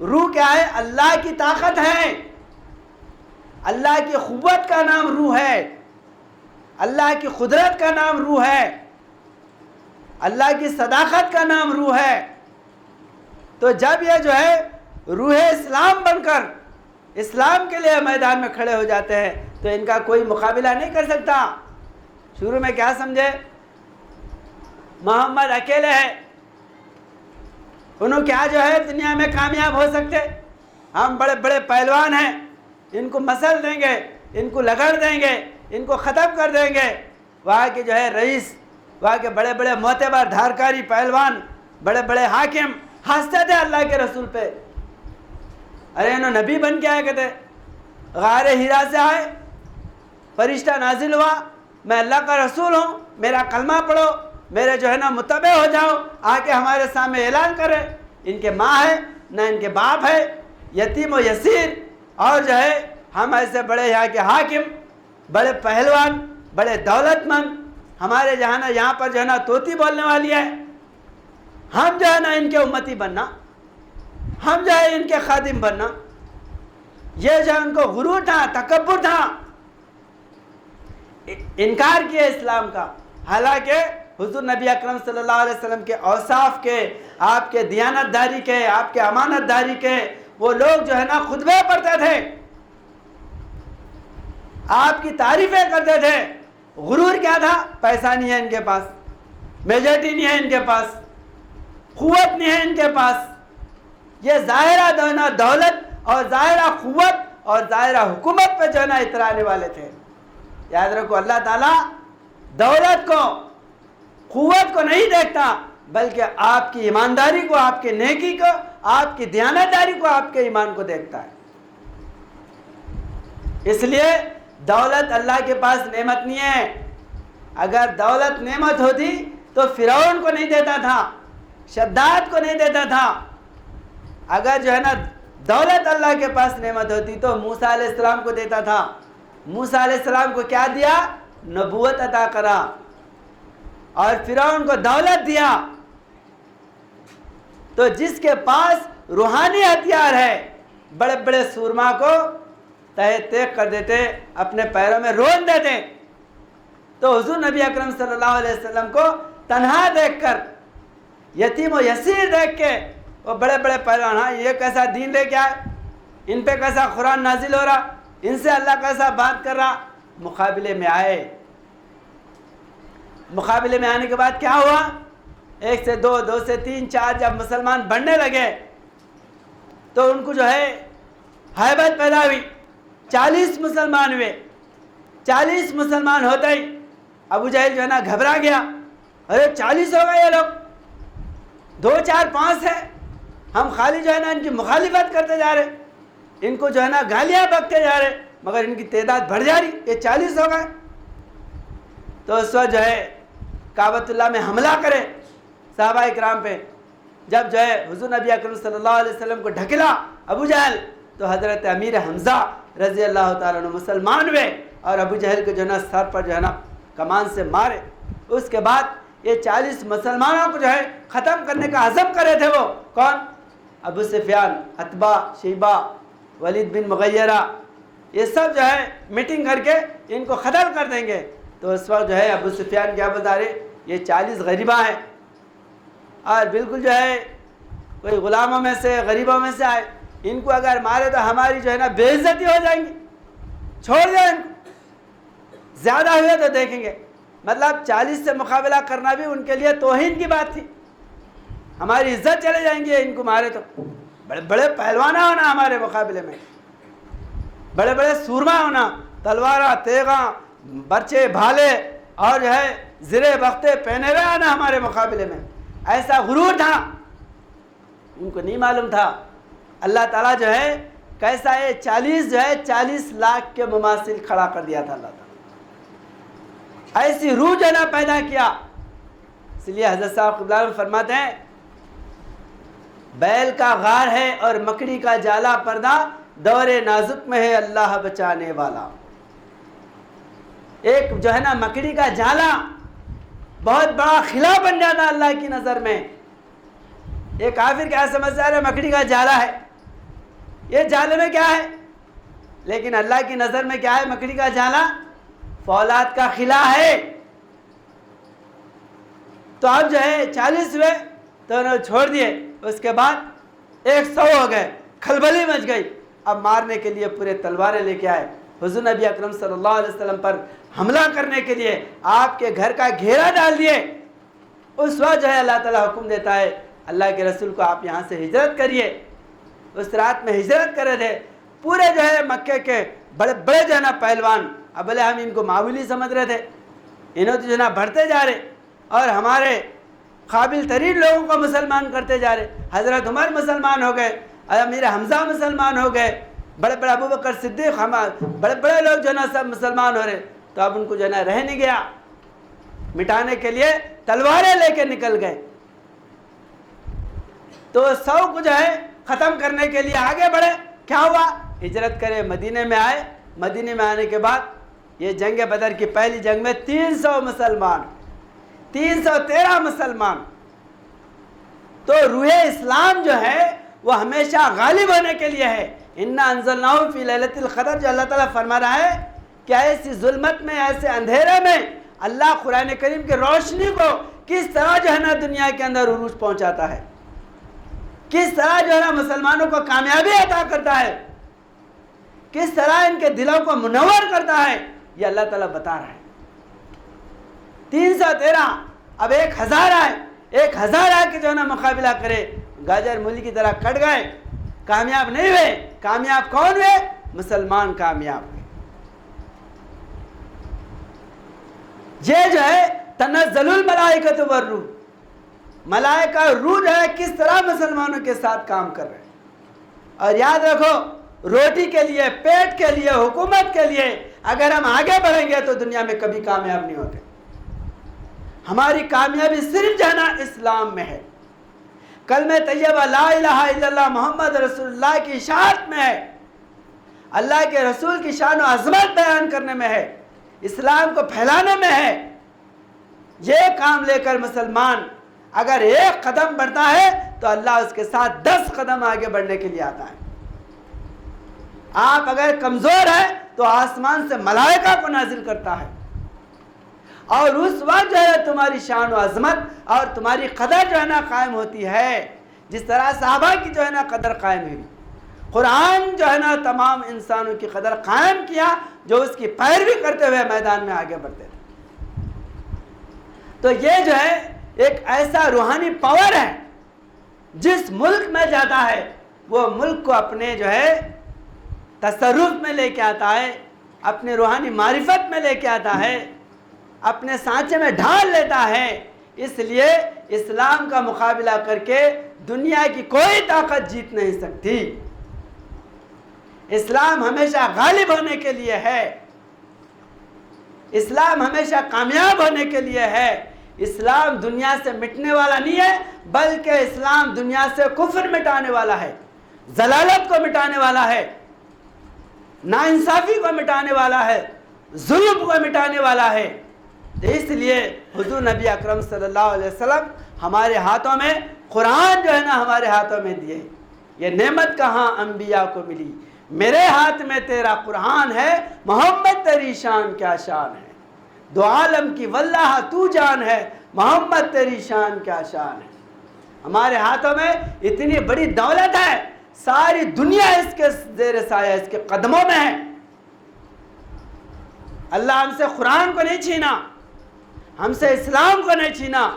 روح کیا ہے؟ اللہ کی طاقت ہے، اللہ کی قوت کا نام روح ہے، اللہ کی قدرت کا نام روح ہے، اللہ کی صداقت کا نام روح ہے۔ تو جب یہ جو ہے روح اسلام بن کر اسلام کے لیے میدان میں کھڑے ہو جاتے ہیں تو ان کا کوئی مقابلہ نہیں کر سکتا۔ شروع میں کیا سمجھے؟ محمد اکیلے ہیں، انہوں کیا جو ہے دنیا میں کامیاب ہو سکتے؟ ہم بڑے بڑے پہلوان ہیں، ان کو مسل دیں گے، ان کو لگڑ دیں گے، ان کو ختم کر دیں گے۔ وہاں کے جو ہے رئیس، وہاں کے بڑے بڑے معتبر دھارکاری پہلوان، بڑے بڑے حاکم ہنستے تھے اللہ کے رسول پہ۔ ارے انہوں نبی بن کے آئے کہتے، غار ہیرا سے آئے، فرشتہ نازل ہوا، میں اللہ کا رسول ہوں، میرا کلمہ پڑھو، میرے جو ہے نا متبع ہو جاؤ، آ کے ہمارے سامنے اعلان کرے۔ ان کے ماں ہے نہ ان کے باپ ہے، یتیم و یسیر، اور جو ہے ہم ایسے بڑے یہاں کے حاکم، بڑے پہلوان، بڑے دولت مند، ہمارے یہاں پر جو ہے نا طوطی بولنے والی ہے، ہم جو ہے نا ان کے امتی بننا، ہم جو ہے ان کے خادم بننا، یہ جو ان کو غرور تھا، تکبر تھا، انکار کیا اسلام کا۔ حالانکہ حضور نبی اکرم صلی اللہ علیہ وسلم کے اوصاف کے، آپ کے دیانت داری کے، آپ کے امانت داری کے وہ لوگ جو ہے نا خطبے پڑھتے تھے، آپ کی تعریفیں کرتے تھے۔ غرور کیا تھا؟ پیسہ نہیں ہے ان کے پاس، میجورٹی نہیں ہے ان کے پاس، قوت نہیں ہے ان کے پاس۔ یہ ظاہرہ دولت اور ظاہرہ قوت اور ظاہرہ حکومت پہ جو ہے نا اترانے والے تھے۔ یاد رکھو، اللہ تعالیٰ دولت کو، قوت کو نہیں دیکھتا، بلکہ آپ کی ایمانداری کو، آپ کی نیکی کو، آپ کی دیانتداری کو، آپ کے ایمان کو دیکھتا ہے۔ اس لیے دولت اللہ کے پاس نعمت نہیں ہے۔ اگر دولت نعمت ہوتی تو فرعون کو نہیں دیتا تھا، شداد کو نہیں دیتا تھا۔ اگر جو ہے نا دولت اللہ کے پاس نعمت ہوتی تو موسیٰ علیہ السلام کو دیتا تھا۔ موسیٰ علیہ السلام کو کیا دیا؟ نبوت عطا کرا، اور فرعون کو دولت دیا۔ تو جس کے پاس روحانی ہتھیار ہے، بڑے بڑے سورما کو تہہ تیغ کر دیتے، اپنے پیروں میں رون دیتے۔ تو حضور نبی اکرم صلی اللہ علیہ وسلم کو تنہا دیکھ کر، یتیم و یسیر دیکھ کے وہ بڑے بڑے پہلوان، ہاں یہ کیسا دین لے کے آئے، ان پہ کیسا قرآن نازل ہو رہا، ان سے اللہ کیسا بات کر رہا، مقابلے میں آئے۔ مقابلے میں آنے کے بعد کیا ہوا؟ 1 سے 2، 2 سے 3، 4 جب مسلمان بڑھنے لگے تو ان کو جو ہے ہیبت پیدا ہوئی۔ 40 مسلمان ہوئے۔ 40 مسلمان ہوتے ہی ابو جہل جو ہے نا گھبرا گیا، ارے 40 ہو گئے یہ لوگ، 2، 4، 5 ہے، ہم خالی جو ہے نا ان کی مخالفت کرتے جا رہے، ان کو جو ہے نا گالیاں بکتے جا رہے، مگر ان کی تعداد بڑھ جا رہی، یہ 40 ہو گئے۔ تو اس وقت جو ہے کعبۃ اللہ میں حملہ کرے صحابہ اکرام پہ۔ جب جو ہے حضور نبی اکرم صلی اللہ علیہ وسلم کو ڈھکلا ابو جہل، تو حضرت امیر حمزہ رضی اللہ تعالیٰ عنہ مسلمان ہوئے، اور ابو جہل کو جو ہے نا سر پر جو ہے نا کمان سے مارے۔ اس کے بعد یہ 40 مسلمانوں کو جو ہے ختم کرنے کا عزم کرے تھے۔ وہ کون؟ ابو سفیان، عتبہ، شیبہ، ولید بن مغیرہ، یہ سب جو ہے میٹنگ کر کے ان کو ختم کر دیں گے۔ تو اس وقت جو ہے ابو سفیان کیا بتا رہے، یہ 40 غریباں ہیں، اور بالکل جو ہے کوئی غلاموں میں سے، غریبوں میں سے آئے، ان کو اگر مارے تو ہماری جو ہے نا بے عزتی ہو جائیں گی، چھوڑ دیں ان کو، زیادہ ہوئے تو دیکھیں گے۔ مطلب 40 سے مقابلہ کرنا بھی ان کے لیے توہین کی بات تھی، ہماری عزت چلے جائیں گے ان کو مارے تو۔ بڑے بڑے پہلوانہ ہونا ہمارے مقابلے میں، بڑے بڑے سورما ہونا، تلوارہ، تیغاں، برچے، بھالے، اور جو ہے زرے بختے پہنے ہوئے آنا ہمارے مقابلے میں، ایسا غرور تھا۔ ان کو نہیں معلوم تھا اللہ تعالیٰ جو ہے کیسا ہے 40 جو ہے 40 لاکھ کے مماثل کھڑا کر دیا تھا اللہ تعالیٰ، ایسی روح جو ہے نا پیدا کیا۔ اس لیے حضرت صاحب قبلہ فرماتے ہیں، بیل کا غار ہے اور مکڑی کا جالا پردہ، دور نازک میں ہے اللہ بچانے والا۔ ایک جو ہے نا مکڑی کا جالا بہت بڑا خلا بن جاتا اللہ کی نظر میں۔ ایک کافر کیا سمجھتا ہے مکڑی کا جالا ہے، یہ جالے میں کیا ہے، لیکن اللہ کی نظر میں کیا ہے؟ مکڑی کا جالا فولاد کا خلا ہے۔ تو اب جو ہے 40 ہوئے تو انہوں نے چھوڑ دیے، اس کے بعد 100 ہو گئے، کھلبلی مچ گئی۔ اب مارنے کے لیے پورے تلواریں لے کے آئے، حضور نبی اکرم صلی اللہ علیہ وسلم پر حملہ کرنے کے لیے آپ کے گھر کا گھیرا ڈال دیے۔ اس وقت جو ہے اللہ تعالیٰ حکم دیتا ہے اللہ کے رسول کو، آپ یہاں سے ہجرت کریے۔ اس رات میں ہجرت کرے تھے پورے جو ہے مکے کے بڑے بڑے جو ہے نا پہلوان۔ اب بھلے ہم ان کو معمولی سمجھ رہے تھے، انہوں تو جو ہے نا بڑھتے جا رہے، اور ہمارے قابل ترین لوگوں کو مسلمان کرتے جا رہے۔ حضرت عمر مسلمان ہو گئے، امیر حمزہ مسلمان ہو گئے، بڑے بڑے ابو بکر صدیق، بڑے بڑے لوگ جو ہے نا سب مسلمان ہو رہے۔ تو اب ان کو جو ہے نا رہ نہیں گیا، مٹانے کے لیے تلواریں لے کے نکل گئے۔ تو 100 کو جو ہے ختم کرنے کے لیے آگے بڑھے۔ کیا ہوا؟ ہجرت کرے، مدینے میں آئے۔ مدینے میں آنے کے بعد یہ جنگ بدر کی پہلی جنگ میں 300 مسلمان، 313 مسلمان تو روح اسلام جو ہے وہ ہمیشہ غالب ہونے کے لیے ہے. اِنَّا أَنزَلْنَاهُ فِي لَيْلَةِ الْقَدْرِ جو اللہ تعالیٰ فرما رہا ہے کہ ایسی ظلمت میں، ایسے اندھیرے میں اللہ قرآن کریم کی روشنی کو کس طرح جو ہے نا دنیا کے اندر عروج پہنچاتا ہے، کس طرح جو ہے نا مسلمانوں کو کامیابی عطا کرتا ہے، کس طرح ان کے دلوں کو منور کرتا ہے، یہ اللہ تعالیٰ بتا رہا ہے. 313 اب 1000 آئے، 1000 آ کے جو ہے نا مقابلہ کرے، گاجر مولی کی طرح کٹ گئے، کامیاب نہیں ہوئے. کامیاب کون ہوئے؟ مسلمان کامیاب ہوئے. یہ جو ہے تنزل الملائکۃ والروح، ملائکہ روح جو ہے کس طرح مسلمانوں کے ساتھ کام کر رہے ہیں. اور یاد رکھو، روٹی کے لیے، پیٹ کے لیے، حکومت کے لیے اگر ہم آگے بڑھیں گے تو دنیا میں کبھی کامیاب نہیں ہوتے. ہماری کامیابی صرف جو ہے نا اسلام میں ہے، کلمہ طیبہ لا الہ الا اللہ محمد رسول اللہ کی اشاعت میں ہے، اللہ کے رسول کی شان و عظمت بیان کرنے میں ہے، اسلام کو پھیلانے میں ہے. یہ کام لے کر مسلمان اگر 1 قدم بڑھتا ہے تو اللہ اس کے ساتھ 10 قدم آگے بڑھنے کے لیے آتا ہے. آپ اگر کمزور ہیں تو آسمان سے ملائکہ کو نازل کرتا ہے، اور اس وقت جو ہے تمہاری شان و عظمت اور تمہاری قدر جو ہے نا قائم ہوتی ہے، جس طرح صحابہ کی جو ہے نا قدر قائم ہوئی. قرآن جو ہے نا تمام انسانوں کی قدر قائم کیا جو اس کی پیروی کرتے ہوئے میدان میں آگے بڑھتے تھے. تو یہ جو ہے ایک ایسا روحانی پاور ہے، جس ملک میں جاتا ہے وہ ملک کو اپنے جو ہے تصرف میں لے کے آتا ہے، اپنے روحانی معرفت میں لے کے آتا ہے، اپنے سانچے میں ڈھال لیتا ہے. اس لیے اسلام کا مقابلہ کر کے دنیا کی کوئی طاقت جیت نہیں سکتی. اسلام ہمیشہ غالب ہونے کے لیے ہے، اسلام ہمیشہ کامیاب ہونے کے لیے ہے. اسلام دنیا سے مٹنے والا نہیں ہے، بلکہ اسلام دنیا سے کفر مٹانے والا ہے، ضلالت کو مٹانے والا ہے، ناانصافی کو مٹانے والا ہے، ظلم کو مٹانے والا ہے. اس لیے حضور نبی اکرم صلی اللہ علیہ وسلم ہمارے ہاتھوں میں قرآن جو ہے نا ہمارے ہاتھوں میں دیے. یہ نعمت کہاں انبیاء کو ملی، میرے ہاتھ میں تیرا قرآن ہے، محمد تیری شان کیا شان ہے، دو عالم کی واللہ تو جان ہے، محمد تیری شان کیا شان ہے. ہمارے ہاتھوں میں اتنی بڑی دولت ہے، ساری دنیا اس کے زیر سایہ، اس کے قدموں میں ہے. اللہ ہم سے قرآن کو نہیں چھینا، ہم سے اسلام کو نہیں چھینا.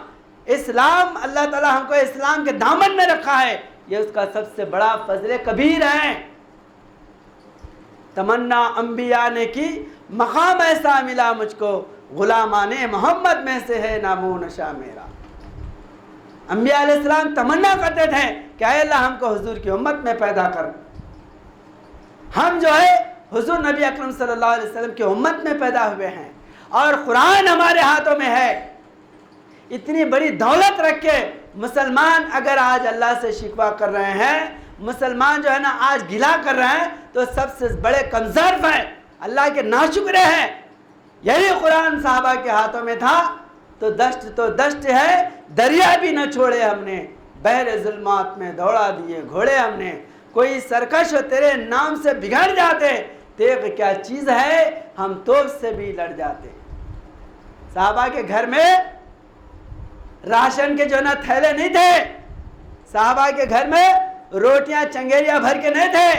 اسلام اللہ تعالیٰ ہم کو اسلام کے دامن میں رکھا ہے، یہ اس کا سب سے بڑا فضل کبیر ہے. تمنا انبیاء نے کی، مقام ایسا ملا مجھ کو، غلامان محمد میں سے ہے نام و نشا میرا. انبیاء علیہ السلام تمنا کرتے تھے کہ اے اللہ ہم کو حضور کی امت میں پیدا کر. ہم جو ہے حضور نبی اکرم صلی اللہ علیہ وسلم کی امت میں پیدا ہوئے ہیں، اور قرآن ہمارے ہاتھوں میں ہے. اتنی بڑی دولت رکھ کے مسلمان اگر آج اللہ سے شکوہ کر رہے ہیں، مسلمان جو ہے نا آج گلا کر رہے ہیں، تو سب سے بڑے کنزرو ہیں، اللہ کے ناشکرے ہیں. یہی قرآن صحابہ کے ہاتھوں میں تھا تو دشت ہے، دریا بھی نہ چھوڑے ہم نے، بحر ظلمات میں دوڑا دیے گھوڑے ہم نے. کوئی سرکش تیرے نام سے بگڑ جاتے، تیغ کیا چیز ہے ہم توپ سے بھی لڑ جاتے. صحابہ کے گھر میں راشن کے جو نا تھیلے نہیں تھے، صحابہ کے گھر میں روٹیاں چنگیریاں بھر کے نہیں تھے،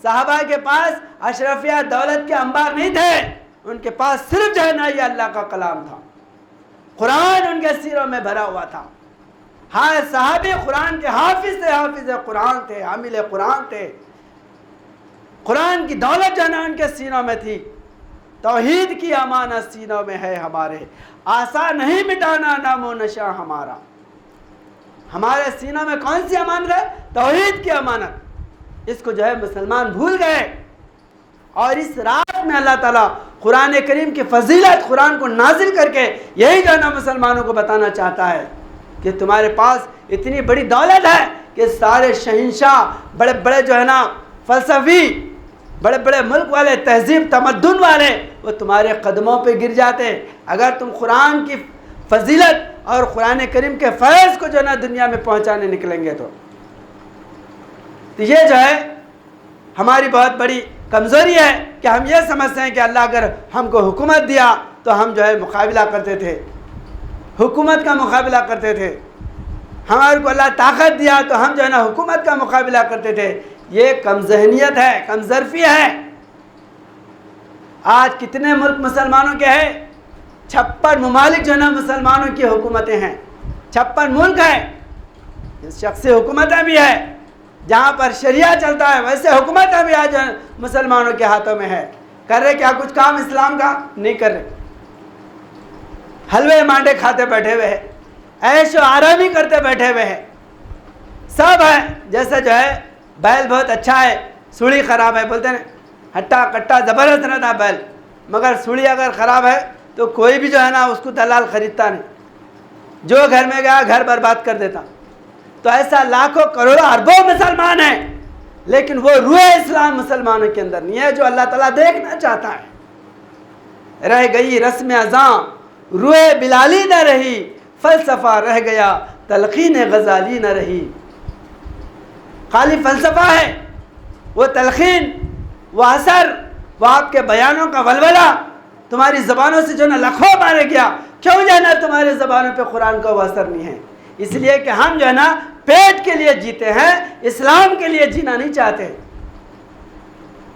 صحابہ کے پاس اشرفیہ دولت کے انبار نہیں تھے. ان کے پاس صرف جو ہے نا یہ اللہ کا کلام تھا، قرآن ان کے سینوں میں بھرا ہوا تھا. ہاں صحابی قرآن کے حافظ قرآن تھے، حامل قرآن تھے. قرآن کی دولت جو ہے نا ان کے سینوں میں تھی. توحید کی امانت سینوں میں ہے ہمارے، آسان نہیں مٹانا نام و نشا ہمارا. ہمارے سینوں میں کون سی امانت ہے؟ توحید کی امانت. اس کو جو ہے مسلمان بھول گئے. اور اس رات میں اللہ تعالیٰ قرآن کریم کی فضیلت، قرآن کو نازل کر کے یہی جو ہے نا مسلمانوں کو بتانا چاہتا ہے کہ تمہارے پاس اتنی بڑی دولت ہے کہ سارے شہنشاہ، بڑے بڑے جو ہے نا فلسفی، بڑے بڑے ملک والے، تہذیب تمدن والے، وہ تمہارے قدموں پہ گر جاتے اگر تم قرآن کی فضیلت اور قرآن کریم کے فیض کو جو ہے نا دنیا میں پہنچانے نکلیں گے. تو یہ جو ہے ہماری بہت بڑی کمزوری ہے کہ ہم یہ سمجھتے ہیں کہ اللہ اگر ہم کو حکومت دیا تو ہم جو ہے مقابلہ کرتے تھے، حکومت کا مقابلہ کرتے تھے. ہمارے کو اللہ طاقت دیا تو ہم جو ہے نا حکومت کا مقابلہ کرتے تھے. یہ کم ذہنیت ہے، کم ظرفی ہے. آج کتنے ملک مسلمانوں کے ہیں؟ 56 ممالک جو ہے نا مسلمانوں کی حکومتیں ہیں. 56 ملک ہیں، شخصی حکومتیں بھی ہیں جہاں پر شریعہ چلتا ہے، ویسے حکومتیں بھی آج مسلمانوں کے ہاتھوں میں ہے. کر رہے کیا کچھ کام اسلام کا؟ نہیں کر رہے. حلوے مانڈے کھاتے بیٹھے ہوئے ہیں، عیش و آرامی کرتے بیٹھے ہوئے ہیں. سب ہے جیسے جو ہے بیل بہت اچھا ہے، سوڑی خراب ہے، بولتے ہیں ہٹا کٹا زبردست رہتا بیل، مگر سوڑی اگر خراب ہے تو کوئی بھی جو ہے نا اس کو دلال خریدتا نہیں، جو گھر میں گیا گھر برباد کر دیتا. تو ایسا لاکھوں کروڑوں اربوں مسلمان ہیں، لیکن وہ روح اسلام مسلمانوں کے اندر نہیں ہے جو اللہ تعالیٰ دیکھنا چاہتا ہے. رہ گئی رسم ازاں روح بلالی نہ رہی، فلسفہ رہ گیا تلقین غزالی نہ رہی. خالی فلسفہ ہے، وہ تلقین، وہ اثر، وہ آپ کے بیانوں کا ولولہ تمہاری زبانوں سے جو نا لکھوں مارے گیا. کیوں جو ہے نا تمہاری زبانوں پہ قرآن کا وہ اثر نہیں ہے؟ اس لیے کہ ہم جو ہے نا پیٹ کے لیے جیتے ہیں، اسلام کے لیے جینا نہیں چاہتے.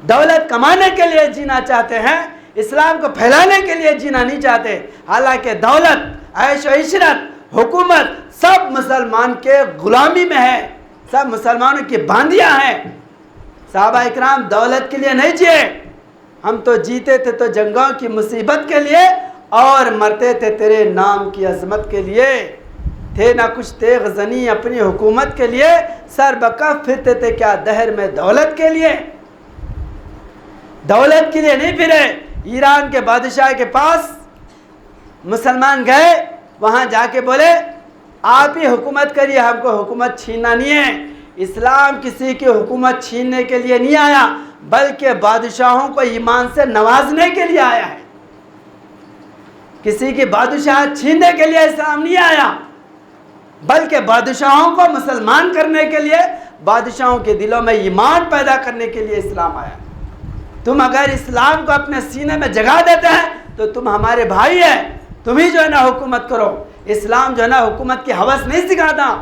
دولت کمانے کے لیے جینا چاہتے ہیں، اسلام کو پھیلانے کے لیے جینا نہیں چاہتے. حالانکہ دولت، عیش و عشرت، حکومت سب مسلمان کے غلامی میں ہے، سب مسلمانوں کی باندیاں ہیں. صحابہ اکرام دولت کے لیے نہیں جیے، ہم تو جیتے تھے تو جنگوں کی مصیبت کے لیے اور مرتے تھے تیرے نام کی عظمت کے لیے. تھے نہ کچھ تیغ زنی اپنی حکومت کے لیے، سر بکف پھرتے تھے کیا دہر میں دولت کے لیے. دولت کے لیے نہیں پھرے. ایران کے بادشاہ کے پاس مسلمان گئے، وہاں جا کے بولے آپ ہی حکومت کریے، ہم کو حکومت چھیننا نہیں ہے. اسلام کسی کی حکومت چھیننے کے لیے نہیں آیا، بلکہ بادشاہوں کو ایمان سے نوازنے کے لیے آیا ہے. کسی کی بادشاہ چھیننے کے لیے اسلام نہیں آیا، بلکہ بادشاہوں کو مسلمان کرنے کے لیے، بادشاہوں کے دلوں میں ایمان پیدا کرنے کے لیے اسلام آیا. تم اگر اسلام کو اپنے سینے میں جگہ دیتے ہیں تو تم ہمارے بھائی ہیں، تم ہی جو ہے نا حکومت کرو. اسلام جو ہے نا حکومت کی ہوس نہیں سکھاتا.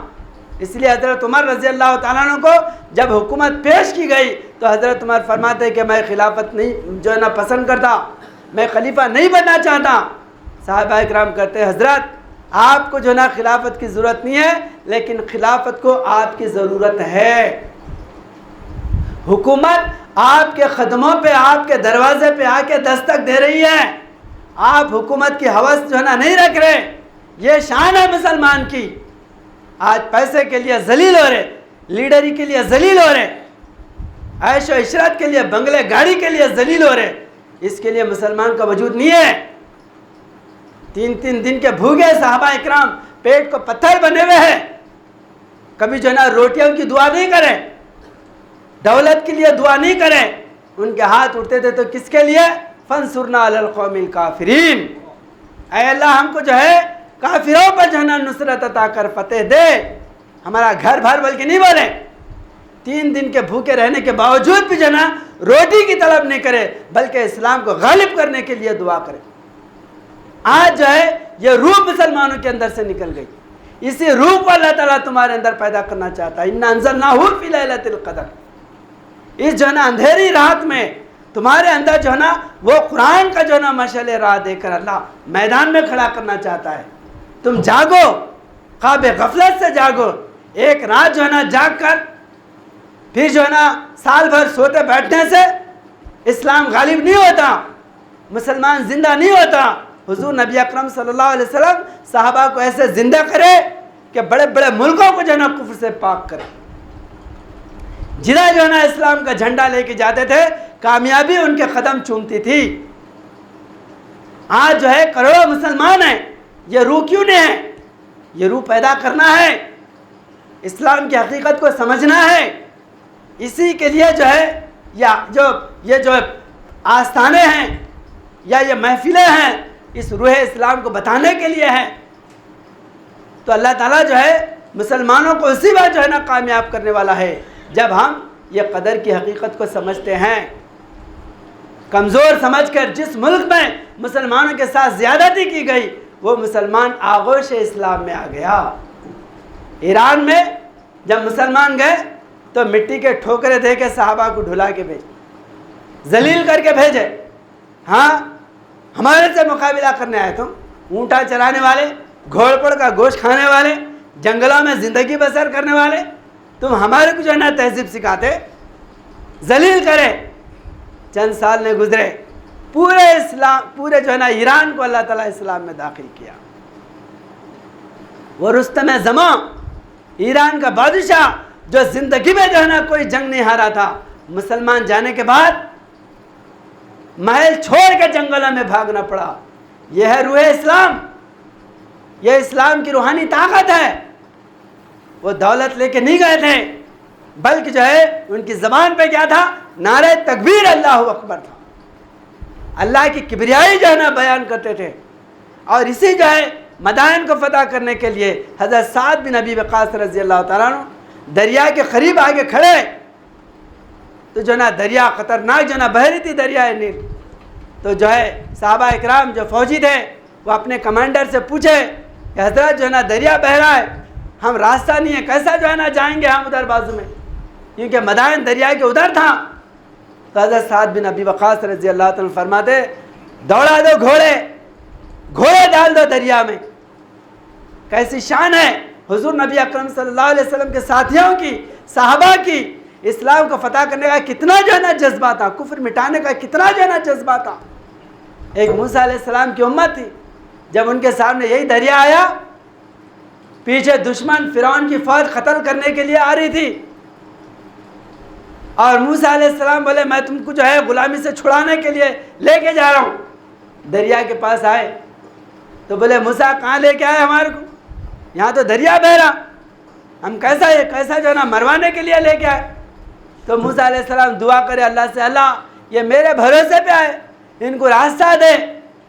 اس لیے حضرت عمر رضی اللہ تعالیٰ عنہ کو جب حکومت پیش کی گئی تو حضرت عمر فرماتے کہ میں خلافت نہیں جو ہے نا پسند کرتا، میں خلیفہ نہیں بننا چاہتا. صحابہ اکرام کہتے ہیں حضرت آپ کو جو ہے نا خلافت کی ضرورت نہیں ہے، لیکن خلافت کو آپ کی ضرورت ہے. حکومت آپ کے قدموں پہ، آپ کے دروازے پہ آ کے دستک دے رہی ہے. آپ حکومت کی ہوس جو ہے نا نہیں رکھ رہے. یہ شان ہے مسلمان کی. آج پیسے کے لیے ذلیل ہو رہے، لیڈری کے لیے ذلیل ہو رہے، عیش و عشرت کے لیے، بنگلے گاڑی کے لیے ذلیل ہو رہے. اس کے لیے مسلمان کا وجود نہیں ہے. 3 دن کے بھوکے صحابہ اکرام پیٹ کو پتھر بنے ہوئے ہیں، کبھی جو ہے نا روٹیوں کی دعا نہیں کریں، دولت کے لیے دعا نہیں کریں. ان کے ہاتھ اٹھتے تھے تو کس کے لیے؟ فانصرنا علی القوم الکافرین. اے اللہ ہم کو جو ہے کافروں پر جو ہے نا نصرت عطا کر فتح دے. ہمارا گھر بھر بلکہ نہیں بولے. 3 دن کے بھوکے رہنے کے باوجود بھی جو ہے نا روٹی کی طلب نہیں کرے، بلکہ اسلام کو غالب کرنے کے لیے دعا کرے. آج جو ہے یہ روح مسلمانوں کے اندر سے نکل گئی. اسی روح کو اللہ تعالیٰ تمہارے اندر پیدا کرنا چاہتا ہے. اِنَّا أَنزَلْنَاهُ فِي لَيْلَةِ الْقَدْرِ. اس جو ہے نا اندھیری رات میں تمہارے اندر جو ہے نا وہ قرآن کا جو ہے نا مشعل راہ دے کر اللہ میدان میں کھڑا کرنا چاہتا ہے. تم جاگو، خواب غفلت سے جاگو. ایک رات جو ہے نا جاگ کر پھر جو ہے نا سال بھر سوتے بیٹھنے سے اسلام غالب نہیں ہوتا، مسلمان زندہ نہیں ہوتا. حضور نبی اکرم صلی اللہ علیہ وسلم صحابہ کو ایسے زندہ کرے کہ بڑے بڑے ملکوں کو جو ہے نا کفر سے پاک کرے. جدھر جو ہے نا اسلام کا جھنڈا لے کے جاتے تھے کامیابی ان کے قدم چومتی تھی. آج جو ہے کروڑوں مسلمان ہیں. یہ روح کیوں نہیں ہے؟ یہ روح پیدا کرنا ہے، اسلام کی حقیقت کو سمجھنا ہے. اسی کے لیے جو ہے یہ جو آستانے ہیں یا یہ محفلیں ہیں اس روح اسلام کو بتانے کے لیے ہیں. تو اللہ تعالیٰ جو ہے مسلمانوں کو اسی وقت جو ہے نا کامیاب کرنے والا ہے جب ہم یہ قدر کی حقیقت کو سمجھتے ہیں۔ کمزور سمجھ کر جس ملک میں مسلمانوں کے ساتھ زیادتی کی گئی وہ مسلمان آغوش اسلام میں آ گیا۔ ایران میں جب مسلمان گئے تو مٹی کے ٹھوکرے دے کے صحابہ کو ڈھلا کے بھیجے، ذلیل کر کے بھیجے۔ ہاں ہمارے سے مقابلہ کرنے آئے تم، اونٹا چرانے والے، گھوڑ پڑ کا گوشت کھانے والے، جنگلوں میں زندگی بسر کرنے والے، تم ہمارے کو جو ہے نا تہذیب سکھاتے، ذلیل کرے۔ چند سال نے گزرے، پورے جو ہے نا ایران کو اللہ تعالیٰ اسلام میں داخل کیا۔ وہ رستم زمان ایران کا بادشاہ جو زندگی میں جو ہے نا کوئی جنگ نہیں ہارا تھا، مسلمان جانے کے بعد محل چھوڑ کے جنگلوں میں بھاگنا پڑا۔ یہ ہے روح اسلام، یہ اسلام کی روحانی طاقت ہے۔ وہ دولت لے کے نہیں گئے تھے بلکہ جو ہے ان کی زبان پہ کیا تھا؟ نعرہ تکبیر اللہ اکبر تھا۔ اللہ کی کبریائی جو ہے نا بیان کرتے تھے۔ اور اسی جو ہے مدائن کو فتح کرنے کے لیے حضرت سعد بن ابی وقاص رضی اللہ تعالیٰ عنہ دریا کے قریب آگے کھڑے تو جو نا دریا خطرناک جو نا بہہ رہی تھی دریائے نیل۔ تو جو ہے صحابہ اکرام جو فوجی تھے وہ اپنے کمانڈر سے پوچھے کہ حضرت جو ہے نا دریا بہہ رہا ہے، ہم راستہ نہیں ہے، کیسا جو ہے نا جائیں گے ہم ادھر بازو میں، کیونکہ مدائن دریا کے ادھر تھا۔ تو حضرت سعد بن ابی وقاص رضی اللہ تعالیٰ فرماتے دوڑا دو گھوڑے ڈال دو دریا میں۔ کیسی شان ہے حضور نبی اکرم صلی اللہ علیہ وسلم کے ساتھیوں کی، صحابہ کی، اسلام کو فتح کرنے کا کتنا جو ہے نا جذبہ تھا، کفر مٹانے کا کتنا جو ہے نا جذبہ تھا۔ ایک موسیٰ علیہ السلام کی امت تھی، جب ان کے سامنے یہی دریا آیا، پیچھے دشمن فرعون کی فوج قتل کرنے کے لیے آ رہی تھی، اور موسیٰ علیہ السلام بولے میں تم کو جو ہے غلامی سے چھڑانے کے لیے لے کے جا رہا ہوں۔ دریا کے پاس آئے تو بولے موسیٰ کہاں لے کے آئے ہمارے کو؟ یہاں تو دریا بہہ رہا، ہم کیسا جو ہے نا مروانے کے لیے لے کے آئے؟ تو موسیٰ علیہ السلام دعا کرے اللہ سے، اللہ یہ میرے بھروسے پہ آئے، ان کو راستہ دے۔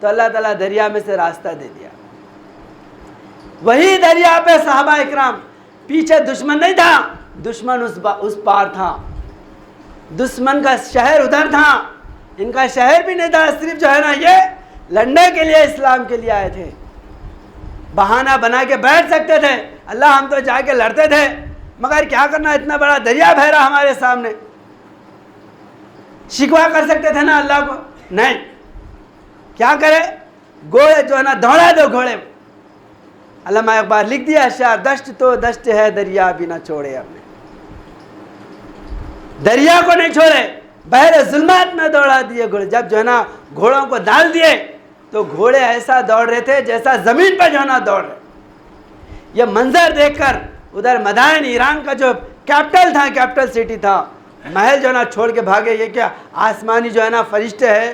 تو اللہ تعالیٰ دریا میں سے راستہ دے دیا۔ وہی دریا پہ صحابہ اکرام، پیچھے دشمن نہیں تھا، دشمن اس پار تھا، دشمن کا شہر ادھر تھا، ان کا شہر بھی نہیں تھا، صرف جو ہے نا یہ لڑنے کے لیے اسلام کے لیے آئے تھے۔ بہانہ بنا کے بیٹھ سکتے تھے، اللہ ہم تو جا کے لڑتے تھے، مگر کیا کرنا، اتنا بڑا دریا بہہ رہا ہمارے سامنے، شکوہ کر سکتے تھے نا اللہ کو؟ نہیں، کیا کرے؟ گھوڑے جو ہے نا دوڑا دو گھوڑے۔ علامہ اقبال لکھ دیا شعر، دشت تو دشت ہے دریا بھی نہ چھوڑے، ہم نے دریا کو نہیں چھوڑے، بحر ظلمات میں دوڑا دیے گھوڑے۔ جب جو ہے نا گھوڑوں کو ڈال دیے تو گھوڑے ایسا دوڑ رہے تھے جیسا زمین پر جو ہے نا دوڑ رہے۔ یہ منظر دیکھ کر ادھر مدائن ایران کا جو کیپٹل تھا، کیپٹل سٹی تھا، محل جو ہے نا چھوڑ کے بھاگے۔ یہ کیا آسمانی جو ہے نا فرشتے ہے،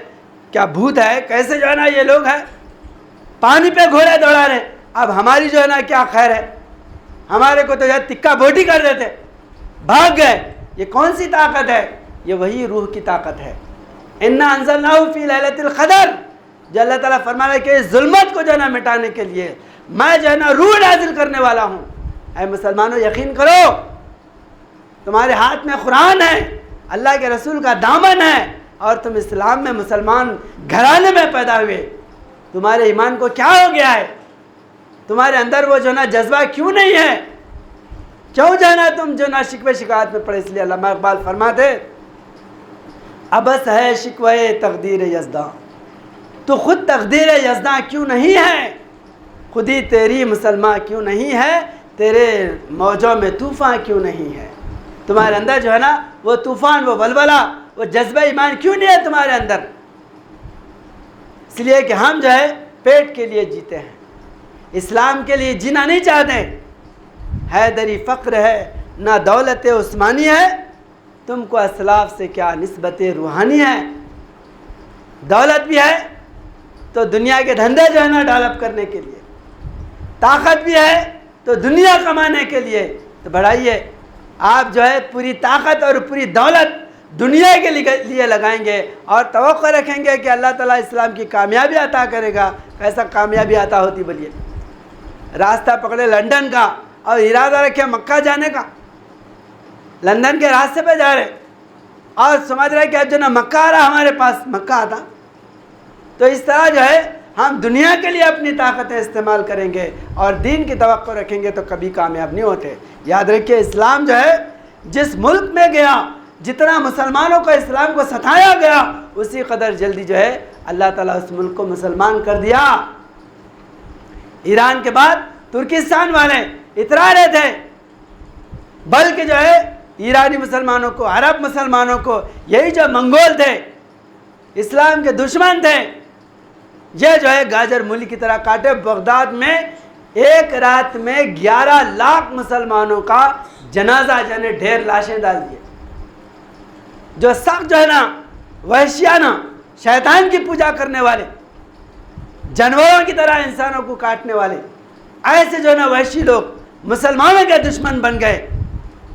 کیا بھوت ہے، کیسے جو ہے نا یہ لوگ ہیں، پانی پہ گھوڑے دوڑا رہے۔ اب ہماری جو ہے نا کیا خیر ہے، ہمارے کو تو جو ہے تکا بوٹی کر دیتے، بھاگ گئے۔ یہ کون سی طاقت ہے؟ یہ وہی روح کی طاقت ہے۔ انا انزلناہ فی لیلۃ القدر، جو اللہ تعالیٰ فرما رہا ہے کہ اس ظلمت کو جو ہے نا مٹانے کے لیے میں جو ہے نا روح نازل کرنے والا ہوں۔ اے مسلمانوں یقین کرو، تمہارے ہاتھ میں قرآن ہے، اللہ کے رسول کا دامن ہے، اور تم اسلام میں مسلمان گھرانے میں پیدا ہوئے، تمہارے ایمان کو کیا ہو گیا ہے؟ تمہارے اندر وہ جو ہے نا جذبہ کیوں نہیں ہے؟ کیوں جو ہے نا تم جو نا شکوے شکایت میں پڑے؟ اس لیے علامہ اقبال فرماتے ابس ہے شکوے تقدیر یزداں، تو خود تقدیر یزداں کیوں نہیں ہے؟ خودی تیری مسلمان کیوں نہیں ہے؟ تیرے موجوں میں طوفان کیوں نہیں ہے؟ تمہارے اندر جو ہے نا وہ طوفان، وہ ولولہ، وہ جذبہ ایمان کیوں نہیں ہے تمہارے اندر؟ اس لیے کہ ہم جو ہے پیٹ کے لیے جیتے ہیں، اسلام کے لیے جینا نہیں چاہتے۔ حیدری فقر ہے نہ دولت عثمانی ہے، تم کو اسلاف سے کیا نسبت روحانی ہے؟ دولت بھی ہے تو دنیا کے دھندے جو ہے نا ڈیولپ کرنے کے لیے، طاقت بھی ہے تو دنیا کمانے کے لیے، تو بڑھائیے آپ جو ہے پوری طاقت اور پوری دولت دنیا کے لیے لگائیں گے اور توقع رکھیں گے کہ اللہ تعالیٰ اسلام کی کامیابی عطا کرے گا۔ کیسا کامیابی عطا ہوتی بولیے؟ راستہ پکڑے لندن کا اور ارادہ رکھے مکہ جانے کا، لندن کے راستے پہ جا رہے اور سمجھ رہے کہ اب جو نا مکہ آ رہا ہمارے پاس، مکہ آتا. تو اس طرح جو ہے ہم دنیا کے لیے اپنی طاقتیں استعمال کریں گے اور دین کی توقع رکھیں گے تو کبھی کامیاب نہیں ہوتے. یاد رکھیے اسلام جو ہے جس ملک میں گیا، جتنا مسلمانوں کو اسلام کو ستایا گیا، اسی قدر جلدی جو ہے اللہ تعالیٰ اس ملک کو مسلمان کر دیا. ایران کے بعد ترکستان والے اترا رہے تھے، بلکہ جو ہے ایرانی مسلمانوں کو، عرب مسلمانوں کو، یہی جو منگول تھے، اسلام کے دشمن تھے، یہ جو ہے گاجر مولی کی طرح کاٹے. بغداد میں ایک رات میں 11 لاکھ مسلمانوں کا جنازہ یعنی ڈھیر لاشیں ڈال دیے. جو سخت جو ہے نا وحشیانہ شیطان کی پوجا کرنے والے، جانوروں کی طرح انسانوں کو کاٹنے والے، ایسے جو ہے نا وحشی لوگ مسلمانوں کے دشمن بن گئے.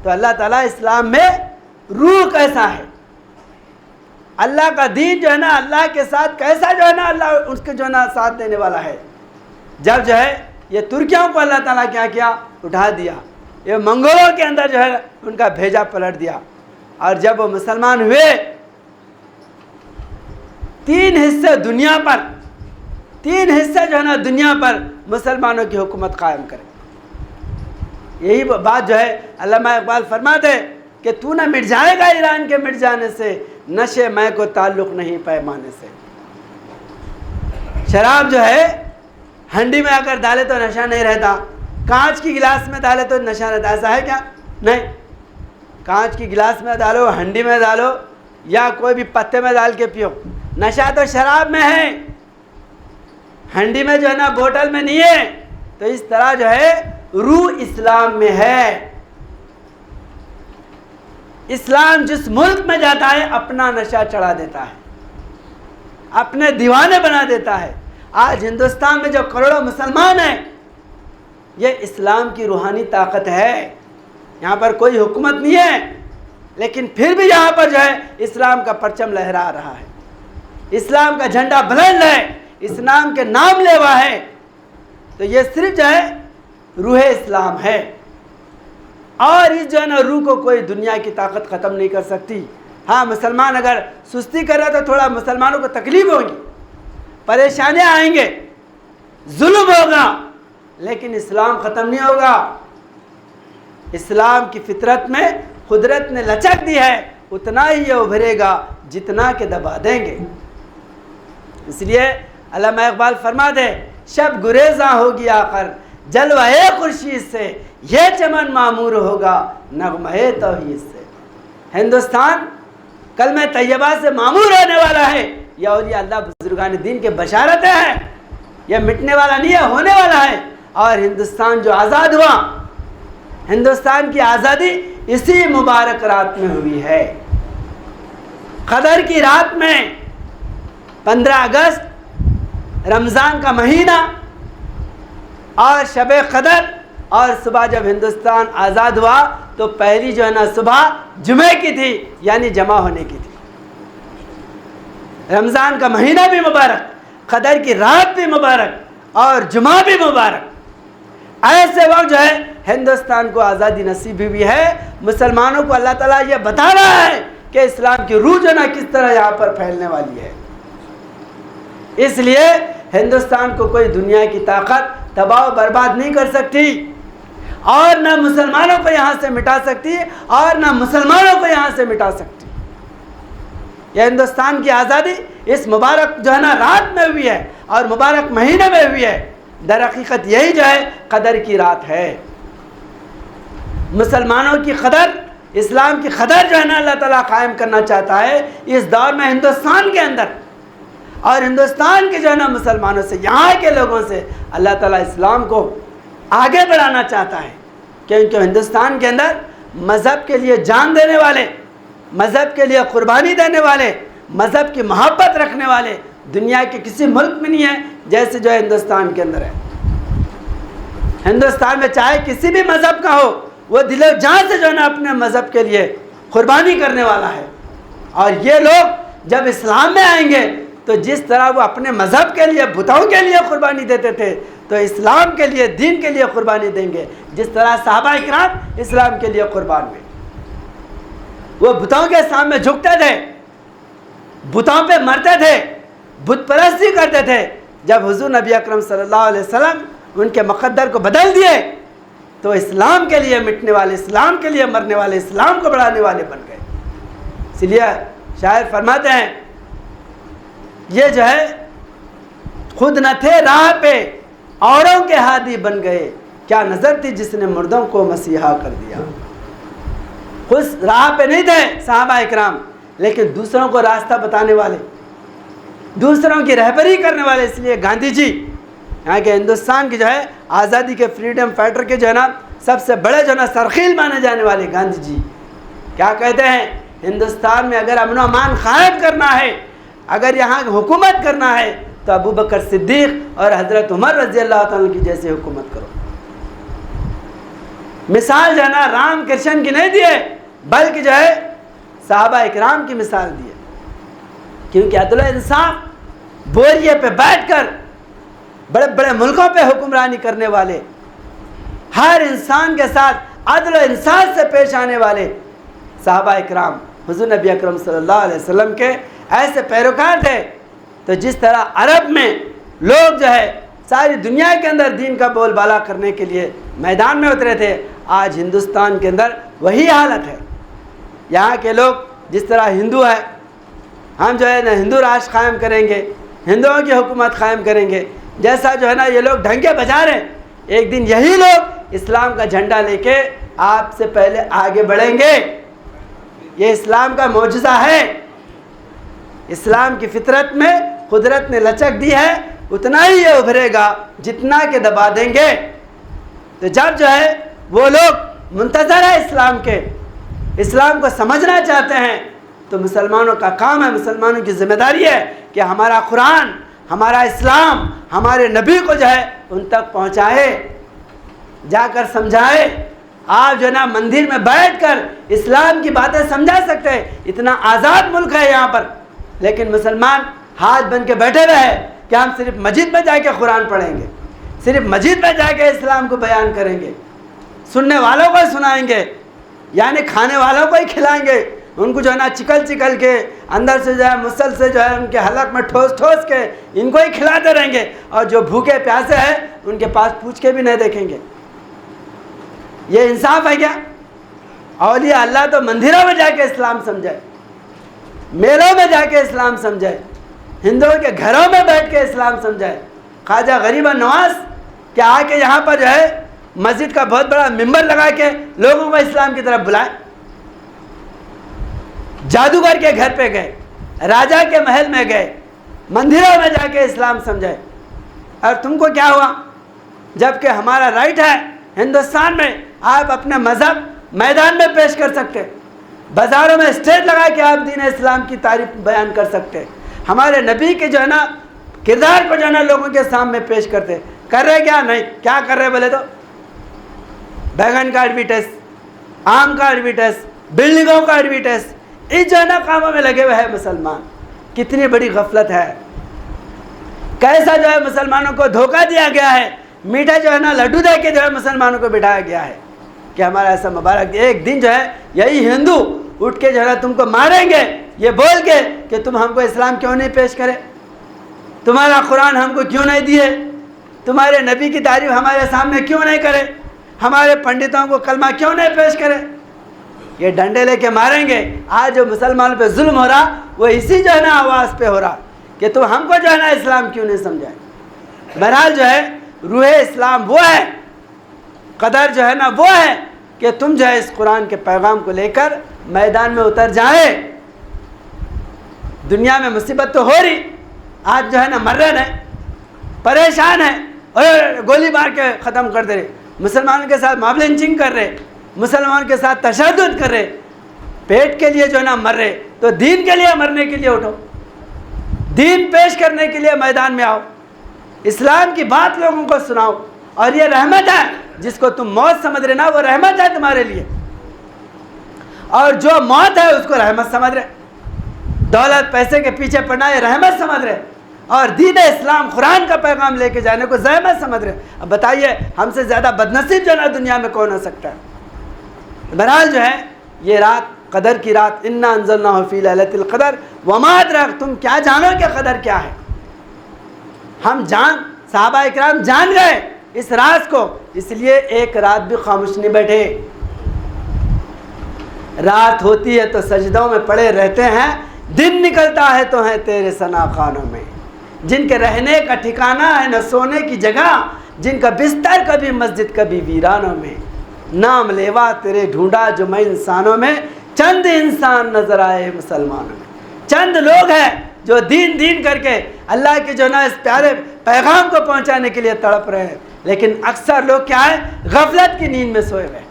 تو اللہ تعالیٰ اسلام میں روح کیسا ہے، اللہ کا دین جو ہے نا اللہ کے ساتھ کیسا جو ہے نا اللہ اس کے جو ہے نا ساتھ دینے والا ہے. جب جو ہے یہ ترکیوں کو اللہ تعالیٰ کیا کیا، اٹھا دیا، یہ منگولوں کے اندر جو ہے ان کا بھیجا پلٹ دیا. اور جب وہ مسلمان ہوئے 3 حصے دنیا پر، 3 حصے جو ہے نا دنیا پر مسلمانوں کی حکومت قائم کرے. یہی بات جو ہے علامہ اقبال فرماتے کہ تو نہ مٹ جائے گا ایران کے مٹ جانے سے، نشے میں کو تعلق نہیں پیمانے سے. شراب جو ہے ہنڈی میں اگر ڈالے تو نشہ نہیں رہتا، کانچ کی گلاس میں ڈالے تو نشہ رہتا. ایسا ہے کیا؟ نہیں. کانچ کی گلاس میں ڈالو، ہنڈی میں ڈالو یا کوئی بھی پتے میں ڈال کے پیو، نشہ تو شراب میں ہے، ہنڈی میں جو ہے نا بوتل میں نہیں ہے. تو اس طرح جو ہے روح اسلام میں ہے. اسلام جس ملک میں جاتا ہے اپنا نشہ چڑھا دیتا ہے، اپنے دیوانے بنا دیتا ہے. آج ہندوستان میں جو کروڑوں مسلمان ہیں، یہ اسلام کی روحانی طاقت ہے. یہاں پر کوئی حکومت نہیں ہے، لیکن پھر بھی یہاں پر جو ہے اسلام کا پرچم لہرا رہا ہے، اسلام کا جھنڈا بلند ہے، اسلام کے نام لیوا ہے. تو یہ صرف جو ہے روح اسلام ہے. اور اس جو ہے نا روح کو کوئی دنیا کی طاقت ختم نہیں کر سکتی. ہاں مسلمان اگر سستی کر رہا تو تھوڑا مسلمانوں کو تکلیف ہوگی، پریشانیاں آئیں گے، ظلم ہوگا، لیکن اسلام ختم نہیں ہوگا. اسلام کی فطرت میں قدرت نے لچک دی ہے، اتنا ہی یہ ابھرے گا جتنا کہ دبا دیں گے. اس لیے علامہ اقبال فرما دے، شب گریزاں ہوگی آخر جلوہ خورشید سے، یہ چمن معمور ہوگا نغمہ توحید سے. ہندوستان کلمہ طیبہ سے معمور ہونے والا ہے. یہ اولیاء اللہ بزرگان دین کے بشارتیں ہیں، یہ مٹنے والا نہیں ہے، ہونے والا ہے. اور ہندوستان جو آزاد ہوا، ہندوستان کی آزادی اسی مبارک رات میں ہوئی ہے. قدر کی رات میں 15 اگست رمضان کا مہینہ اور شب قدر، اور صبح جب ہندوستان آزاد ہوا تو پہلی جو ہے نا صبح جمعے کی تھی، یعنی جمع ہونے کی تھی. رمضان کا مہینہ بھی مبارک، قدر کی رات بھی مبارک اور جمعہ بھی مبارک. ایسے وقت جو ہے ہندوستان کو آزادی نصیب ہوئی ہے. مسلمانوں کو اللہ تعالیٰ یہ بتا رہا ہے کہ اسلام کی روح جو نا کس طرح یہاں پر پھیلنے والی ہے. اس لیے ہندوستان کو کوئی دنیا کی طاقت تباہ و برباد نہیں کر سکتی، اور نہ مسلمانوں کو یہاں سے مٹا سکتی اور نہ مسلمانوں کو یہاں سے مٹا سکتی. یہ ہندوستان کی آزادی اس مبارک جو ہے نا رات میں ہوئی ہے اور مبارک مہینے میں ہوئی ہے. در حقیقت یہی جو ہے قدر کی رات ہے. مسلمانوں کی قدر، اسلام کی قدر جو ہے نا اللہ تعالیٰ قائم کرنا چاہتا ہے اس دور میں ہندوستان کے اندر. اور ہندوستان کے جو ہے نا مسلمانوں سے، یہاں کے لوگوں سے اللہ تعالیٰ اسلام کو آگے بڑھانا چاہتا ہے. کیونکہ ہندوستان کے اندر مذہب کے لیے جان دینے والے، مذہب کے لیے قربانی دینے والے، مذہب کی محبت رکھنے والے دنیا کے کسی ملک میں نہیں ہے جیسے جو ہے ہندوستان کے اندر ہے. ہندوستان میں چاہے کسی بھی مذہب کا ہو، وہ دل و جان سے جو ہے نا اپنے مذہب کے لیے قربانی کرنے والا ہے. اور یہ لوگ جب اسلام میں آئیں گے تو جس طرح وہ اپنے مذہب کے لیے، بتوں کے لیے قربانی دیتے تھے، تو اسلام کے لیے, دین کے لیے قربانی دیں گے, جس طرح صحابہ اکرام اسلام کے لیے قربان ہوئے. وہ بتوں کے سامنے جھکتے تھے, بتوں پہ مرتے تھے, بت پرستی کرتے تھے. جب حضور نبی اکرم صلی اللہ علیہ وسلم ان کے مقدر کو بدل دیے تو اسلام کے لیے مٹنے والے, اسلام کے لیے مرنے والے, اسلام کو بڑھانے والے بن گئے. اس لیے شاعر فرماتے ہیں یہ جو ہے خود نہ تھے راہ پہ اوروں کے ہادی بن گئے, کیا نظر تھی جس نے مردوں کو مسیحا کر دیا. خود راہ پہ نہیں تھے صحابہ اکرام, لیکن دوسروں کو راستہ بتانے والے, دوسروں کی رہبری کرنے والے. اس لیے گاندھی جی یہاں کے ہندوستان کی جو ہے آزادی کے فریڈم فائٹر کے جو ہے نا سب سے بڑے جو ہے نا سرخیل مانے جانے والے گاندھی جی کیا کہتے ہیں, ہندوستان میں اگر امن و امان قائم کرنا ہے, اگر یہاں حکومت کرنا ہے تو ابو بکر صدیق اور حضرت عمر رضی اللہ تعالیٰ کی جیسے حکومت کرو. مثال جو ہے نا رام کرشن کی نہیں دیے, بلکہ جو ہے صحابہ اکرام کی مثال دیے. کیونکہ عدل و انصاف بوریے پہ بیٹھ کر بڑے بڑے ملکوں پہ حکمرانی کرنے والے, ہر انسان کے ساتھ عدل و انصاف سے پیش آنے والے صحابہ اکرام حضور نبی اکرم صلی اللہ علیہ وسلم کے ایسے پیروکار تھے. تو جس طرح عرب میں لوگ جو ہے ساری دنیا کے اندر دین کا بول بالا کرنے کے لیے میدان میں اترے تھے, آج ہندوستان کے اندر وہی حالت ہے. یہاں کے لوگ جس طرح ہندو ہے, ہم جو ہے نا ہندو راج قائم کریں گے, ہندوؤں کی حکومت قائم کریں گے, جیسا جو ہے نا یہ لوگ ڈھنگے بجا رہے ہیں, ایک دن یہی لوگ اسلام کا جھنڈا لے کے آپ سے پہلے آگے بڑھیں گے. یہ اسلام کا معجزہ ہے. اسلام کی فطرت میں قدرت نے لچک دی ہے, اتنا ہی یہ ابھرے گا جتنا کہ دبا دیں گے. تو جب جو ہے وہ لوگ منتظر ہے اسلام کے, اسلام کو سمجھنا چاہتے ہیں, تو مسلمانوں کا کام ہے, مسلمانوں کی ذمہ داری ہے کہ ہمارا قرآن, ہمارا اسلام, ہمارے نبی کو جو ہے ان تک پہنچائے, جا کر سمجھائے. آپ جو ہے نا مندر میں بیٹھ کر اسلام کی باتیں سمجھا سکتے ہیں, اتنا آزاد ملک ہے یہاں پر, لیکن مسلمان ہاتھ بن کے بیٹھے رہے کہ ہم صرف مسجد میں جا کے قرآن پڑھیں گے, صرف مسجد میں جا کے اسلام کو بیان کریں گے, سننے والوں کو سنائیں گے, یعنی کھانے والوں کو ہی کھلائیں گے, ان کو جو ہے نا چکل چکل کے اندر سے جو ہے مسل سے جو ہے ان کے حلق میں ٹھوس ٹھوس کے ان کو ہی کھلاتے رہیں گے, اور جو بھوکے پیاسے ہیں ان کے پاس پوچھ کے بھی نہیں دیکھیں گے. یہ انصاف ہے کیا؟ اولیاء اللہ تو مندروں میں جا کے اسلام سمجھائے, میلوں میں جا کے اسلام سمجھائے, ہندوؤں کے گھروں میں بیٹھ کے اسلام سمجھائے. خواجہ غریب نواز کہ آ کے یہاں پر جو ہے مسجد کا بہت بڑا ممبر لگا کے لوگوں کو اسلام کی طرف بلائے. جادوگر کے گھر پہ گئے, راجہ کے محل میں گئے, مندروں میں جا کے اسلام سمجھائے. اور تم کو کیا ہوا؟ جبکہ ہمارا رائٹ ہے ہندوستان میں آپ اپنے مذہب میدان میں پیش کر سکتے, بازاروں میں اسٹیج لگا کے آپ دین اسلام کی تعریف بیان کر سکتے, ہمارے نبی کے جو ہے نا کردار کو جو ہے نا لوگوں کے سامنے پیش کرتے. کر رہے کیا؟ نہیں. کیا کر رہے بولے تو بیگن کا ایڈورٹائز, آم کا ایڈورٹائز, بلڈنگوں کا ایڈورٹائز, اس جو ہے نا کاموں میں لگے ہوئے ہیں مسلمان. کتنی بڑی غفلت ہے, کیسا جو ہے مسلمانوں کو دھوکہ دیا گیا ہے. میٹھا جو ہے نا لڈو دے کے جو ہے مسلمانوں کو بٹھایا گیا ہے کہ ہمارا ایسا مبارک. ایک دن جو ہے یہی ہندو اٹھ کے جو ہے نا تم کو ماریں گے یہ بول کے کہ تم ہم کو اسلام کیوں نہیں پیش کرے, تمہارا قرآن ہم کو کیوں نہیں دیے, تمہارے نبی کی تعریف ہمارے سامنے کیوں نہیں کرے, ہمارے پنڈتوں کو کلمہ کیوں نہیں پیش کرے. یہ ڈنڈے لے کے ماریں گے. آج جو مسلمانوں پہ ظلم ہو رہا وہ اسی جو ہے نا آواز پہ ہو رہا کہ تم ہم کو جو ہے نا اسلام کیوں نہیں سمجھائے. بہرحال جو ہے روح اسلام وہ ہے, قدر جو ہے نا وہ ہے کہ تم جو ہے اس قرآن کے پیغام کو لے کر میدان میں اتر جائیں. دنیا میں مصیبت تو ہو رہی, آج جو ہے نا مر رہے ہیں, پریشان ہیں, اور گولی مار کے ختم کر دے رہے, مسلمانوں کے ساتھ موب لنچنگ کر رہے, مسلمانوں کے ساتھ تشدد کر رہے, پیٹ کے لیے جو ہے نا مر رہے. تو دین کے لیے مرنے کے لیے اٹھو, دین پیش کرنے کے لیے میدان میں آؤ, اسلام کی بات لوگوں کو سناؤ. اور یہ رحمت ہے, جس کو تم موت سمجھ رہے نا وہ رحمت ہے تمہارے لیے, اور جو موت ہے اس کو رحمت سمجھ رہے. دولت پیسے کے پیچھے پڑنا یہ رحمت سمجھ رہے, اور دین اسلام قرآن کا پیغام لے کے جانے کو زحمت سمجھ رہے ہیں. اب بتائیے ہم سے زیادہ بدنصیب جو نا دنیا میں کون ہو سکتا ہے؟ بہرحال جو ہے یہ رات قدر کی رات، انا انزلناہ فی لیلۃ القدر وما ادراک، تم کیا جانو کہ قدر کیا ہے؟ صحابہ اکرام جان گئے اس راز کو، اس لیے ایک رات بھی خاموش نہیں بیٹھے. رات ہوتی ہے تو سجدوں میں پڑے رہتے ہیں، دن نکلتا ہے تو ہیں تیرے ثنا خوانوں میں. جن کے رہنے کا ٹھکانہ ہے نہ سونے کی جگہ، جن کا بستر کبھی مسجد کبھی ویرانوں میں. نام لیوا تیرے ڈھونڈا جو میں انسانوں میں، چند انسان نظر آئے مسلمانوں میں. چند لوگ ہیں جو دین کر کے اللہ کے جو نا اس پیارے پیغام کو پہنچانے کے لیے تڑپ رہے ہیں، لیکن اکثر لوگ کیا ہے؟ غفلت کی نیند میں سوئے ہوئے.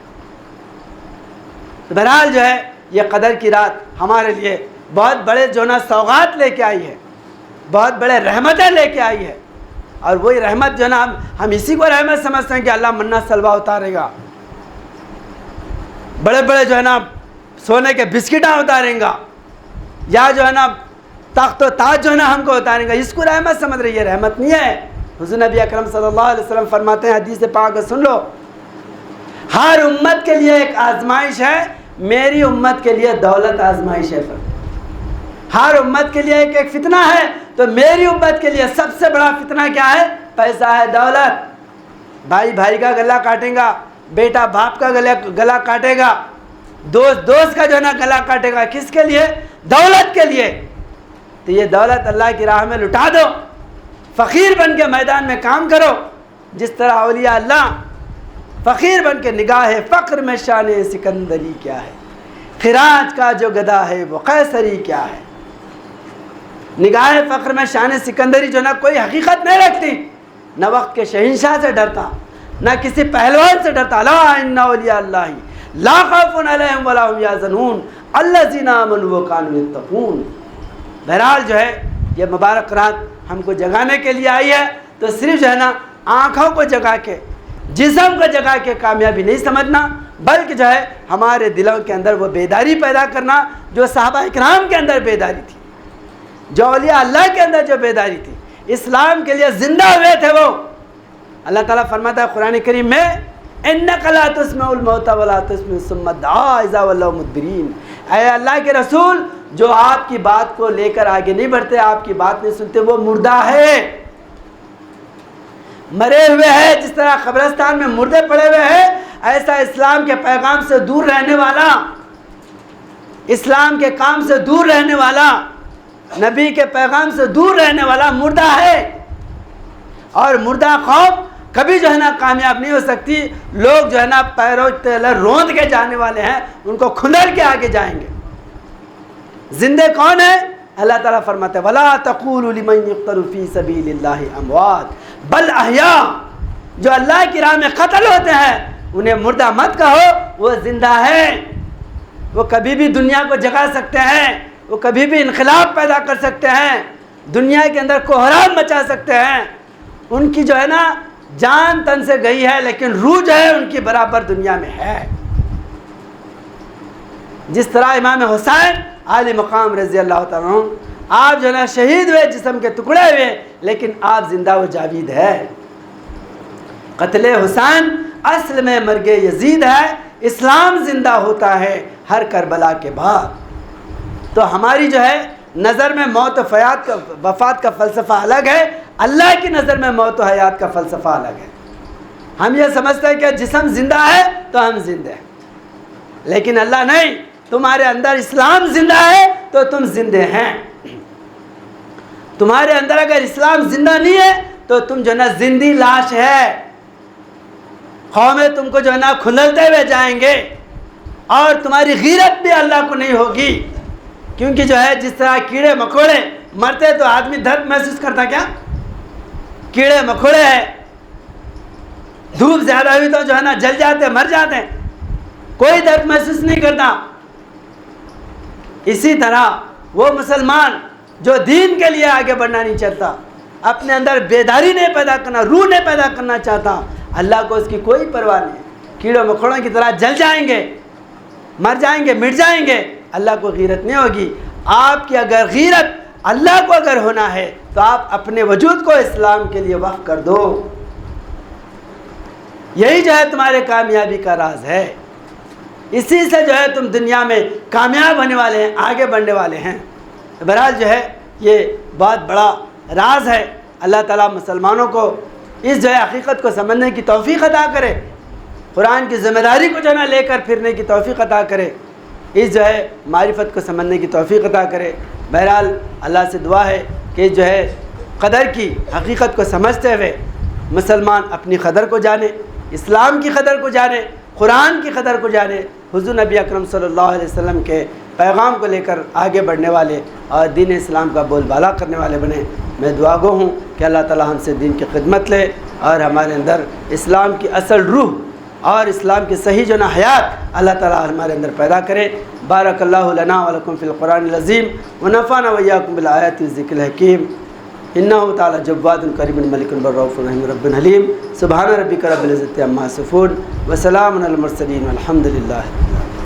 بہرحال جو ہے یہ قدر کی رات ہمارے لیے بہت بڑے جو نا سوغات لے کے آئی ہے، بہت بڑے رحمتیں لے کے آئی ہے. اور وہی رحمت جو نا ہم اسی کو رحمت سمجھتے ہیں کہ اللہ منا سلوا اتارے گا، بڑے بڑے جو ہے نا سونے کے بسکٹاں اتاریں گا، یا جو ہے نا تخت و تاج جو ہے نا ہم کو اتاریں گا، اس کو رحمت سمجھ رہی ہے. رحمت نہیں ہے. حضور نبی اکرم صلی اللہ علیہ وسلم فرماتے ہیں، حدیث پاک سن لو، ہر امت کے لیے ایک آزمائش ہے، میری امت کے لیے دولت آزمائش ہے. ہر امت کے لیے ایک فتنہ ہے، تو میری امت کے لیے سب سے بڑا فتنہ کیا ہے؟ پیسہ ہے، دولت. بھائی بھائی کا گلا کاٹے گا، بیٹا باپ کا گلا کاٹے گا، دوست کا جو ہے نا گلا کاٹے گا. کس کے لیے؟ دولت کے لیے. تو یہ دولت اللہ کی راہ میں لٹا دو، فقیر بن کے میدان میں کام کرو. جس طرح اولیاء اللہ فقیر بن کے نگاہ فقر میں شان سکندری کیا ہے، خراج کا جو گدا ہے وہ قیصری کیا ہے. نگاہ فقر میں شان سکندری جو نا کوئی حقیقت نہیں رکھتی، نہ وقت کے شہنشاہ سے ڈرتا، نہ کسی پہلوان سے ڈرتا. لا ان اولیاء اللہ لا خوف علیہم ولا هم یحزنون الذین آمنوا وکانوا یتقون. بہرحال جو ہے یہ مبارک رات ہم کو جگانے کے لیے آئی ہے، تو صرف جو ہے نا آنکھوں کو جگا کے، جسم کو جگا کے کامیابی نہیں سمجھنا، بلکہ جو ہے ہمارے دلوں کے اندر وہ بیداری پیدا کرنا جو صحابہ اکرام کے اندر بیداری تھی، جو اولیاء اللہ کے اندر جو بیداری تھی، اسلام کے لیے زندہ ہوئے تھے. وہ اللہ تعالیٰ فرماتا ہے قرآن کریم میں، اِنَّكَ لَا تُسْمِعُ الْمَوْتَ وَلَا تُسْمِعُ الصُّمَّ الدُّعَاءَ إِذَا وَلَّوْا مُدْبِرِينَ. اے اللہ کے رسول، جو آپ کی بات کو لے کر آگے نہیں بڑھتے، آپ کی بات نہیں سنتے، وہ مردہ ہے، مرے ہوئے ہیں. جس طرح قبرستان میں مردے پڑے ہوئے ہیں، ایسا اسلام کے پیغام سے دور رہنے والا، اسلام کے کام سے دور رہنے والا، نبی کے پیغام سے دور رہنے والا مردہ ہے. اور مردہ قوم کبھی جو ہے نا کامیاب نہیں ہو سکتی. لوگ جو ہے نا پیروں تلے روند کے جانے والے ہیں، ان کو کھنڈر کے آگے جائیں گے. زندے کون ہیں؟ اللہ تعالیٰ فرماتے ہیں وَلَا تَقُولُوا لِمَنْ يُقْتَلُ فِي سَبِيلِ اللَّهِ أَمْوَاتٌ بَلْ أَحْيَاءٌ. جو اللہ کی راہ میں قتل ہوتے ہیں انہیں مردہ مت کہو، وہ زندہ ہیں. وہ کبھی بھی دنیا کو جگا سکتے ہیں، وہ کبھی بھی انقلاب پیدا کر سکتے ہیں، دنیا کے اندر کوہرام مچا سکتے ہیں. ان کی جو ہے نا جان تن سے گئی ہے، لیکن روح جو ہے ان کی برابر دنیا میں ہے. جس طرح امام حسین عالی مقام رضی اللہ تعالیٰ عنہ، آپ جو ہے نا شہید ہوئے، جسم کے ٹکڑے ہوئے، لیکن آپ زندہ و جاوید ہے. قتل حسین اصل میں مرگ یزید ہے. اسلام زندہ ہوتا ہے ہر کربلا کے بعد. تو ہماری جو ہے نظر میں موت و وفات کا فلسفہ الگ ہے، اللہ کی نظر میں موت و حیات کا فلسفہ الگ ہے. ہم یہ سمجھتے ہیں کہ جسم زندہ ہے تو ہم زندہ ہیں، لیکن اللہ نہیں. تمہارے اندر اسلام زندہ ہے تو تم زندے ہیں. تمہارے اندر اگر اسلام زندہ نہیں ہے تو تم جو ہے نا زندی لاش ہے. قومیں تم کو جو ہے نا کھللتے ہوئے جائیں گے، اور تمہاری غیرت بھی اللہ کو نہیں ہوگی. کیونکہ جو ہے جس طرح کیڑے مکوڑے مرتے تو آدمی درد محسوس کرتا، کیا کیڑے مکوڑے ہیں، دھوپ زیادہ ہوئی تو جو ہے نا جل جاتے، مر جاتے ہیں، کوئی درد محسوس نہیں کرتا. اسی طرح وہ مسلمان جو دین کے لیے آگے بڑھنا نہیں چاہتا، اپنے اندر بیداری نہیں پیدا کرنا، روح نہیں پیدا کرنا چاہتا، اللہ کو اس کی کوئی پرواہ نہیں. کیڑوں مکوڑوں کی طرح جل جائیں گے، مر جائیں گے، مٹ جائیں گے، اللہ کو غیرت نہیں ہوگی. آپ کی اگر غیرت اللہ کو اگر ہونا ہے تو آپ اپنے وجود کو اسلام کے لیے وقف کر دو. یہی جو ہے تمہارے کامیابی کا راز ہے. اسی سے جو ہے تم دنیا میں کامیاب ہونے والے ہیں, آگے بڑھنے والے ہیں. بہرحال جو ہے یہ بہت بڑا راز ہے. اللہ تعالیٰ مسلمانوں کو اس جو ہے حقیقت کو سمجھنے کی توفیق عطا کرے, قرآن کی ذمہ داری کو جو ہے لے کر پھرنے کی توفیق عطا کرے, اس جو ہے معرفت کو سمجھنے کی توفیق عطا کرے. بہرحال اللہ سے دعا ہے کہ جو ہے قدر کی حقیقت کو سمجھتے ہوئے مسلمان اپنی قدر کو جانے, اسلام کی قدر کو جانے, قرآن کی قدر کو جانے, حضور نبی اکرم صلی اللہ علیہ وسلم کے پیغام کو لے کر آگے بڑھنے والے اور دین اسلام کا بول بالا کرنے والے بنے. میں دعا گو ہوں کہ اللہ تعالیٰ ہم سے دین کی خدمت لے اور ہمارے اندر اسلام کی اصل روح اور اسلام کی صحیح جو نا حیات اللہ تعالیٰ ہمارے اندر پیدا کرے. بارک اللہ لنا ولکم فی القرآن العظیم ونفعنا وإیاکم بالآیات والذکر الحکیم. انہ تعالی جواد کریم ملک بالرؤوف الرحیم رب حلیم. سبحان ربک رب العزۃ عما یصفون وسلام علی المرسلین والحمد للہ.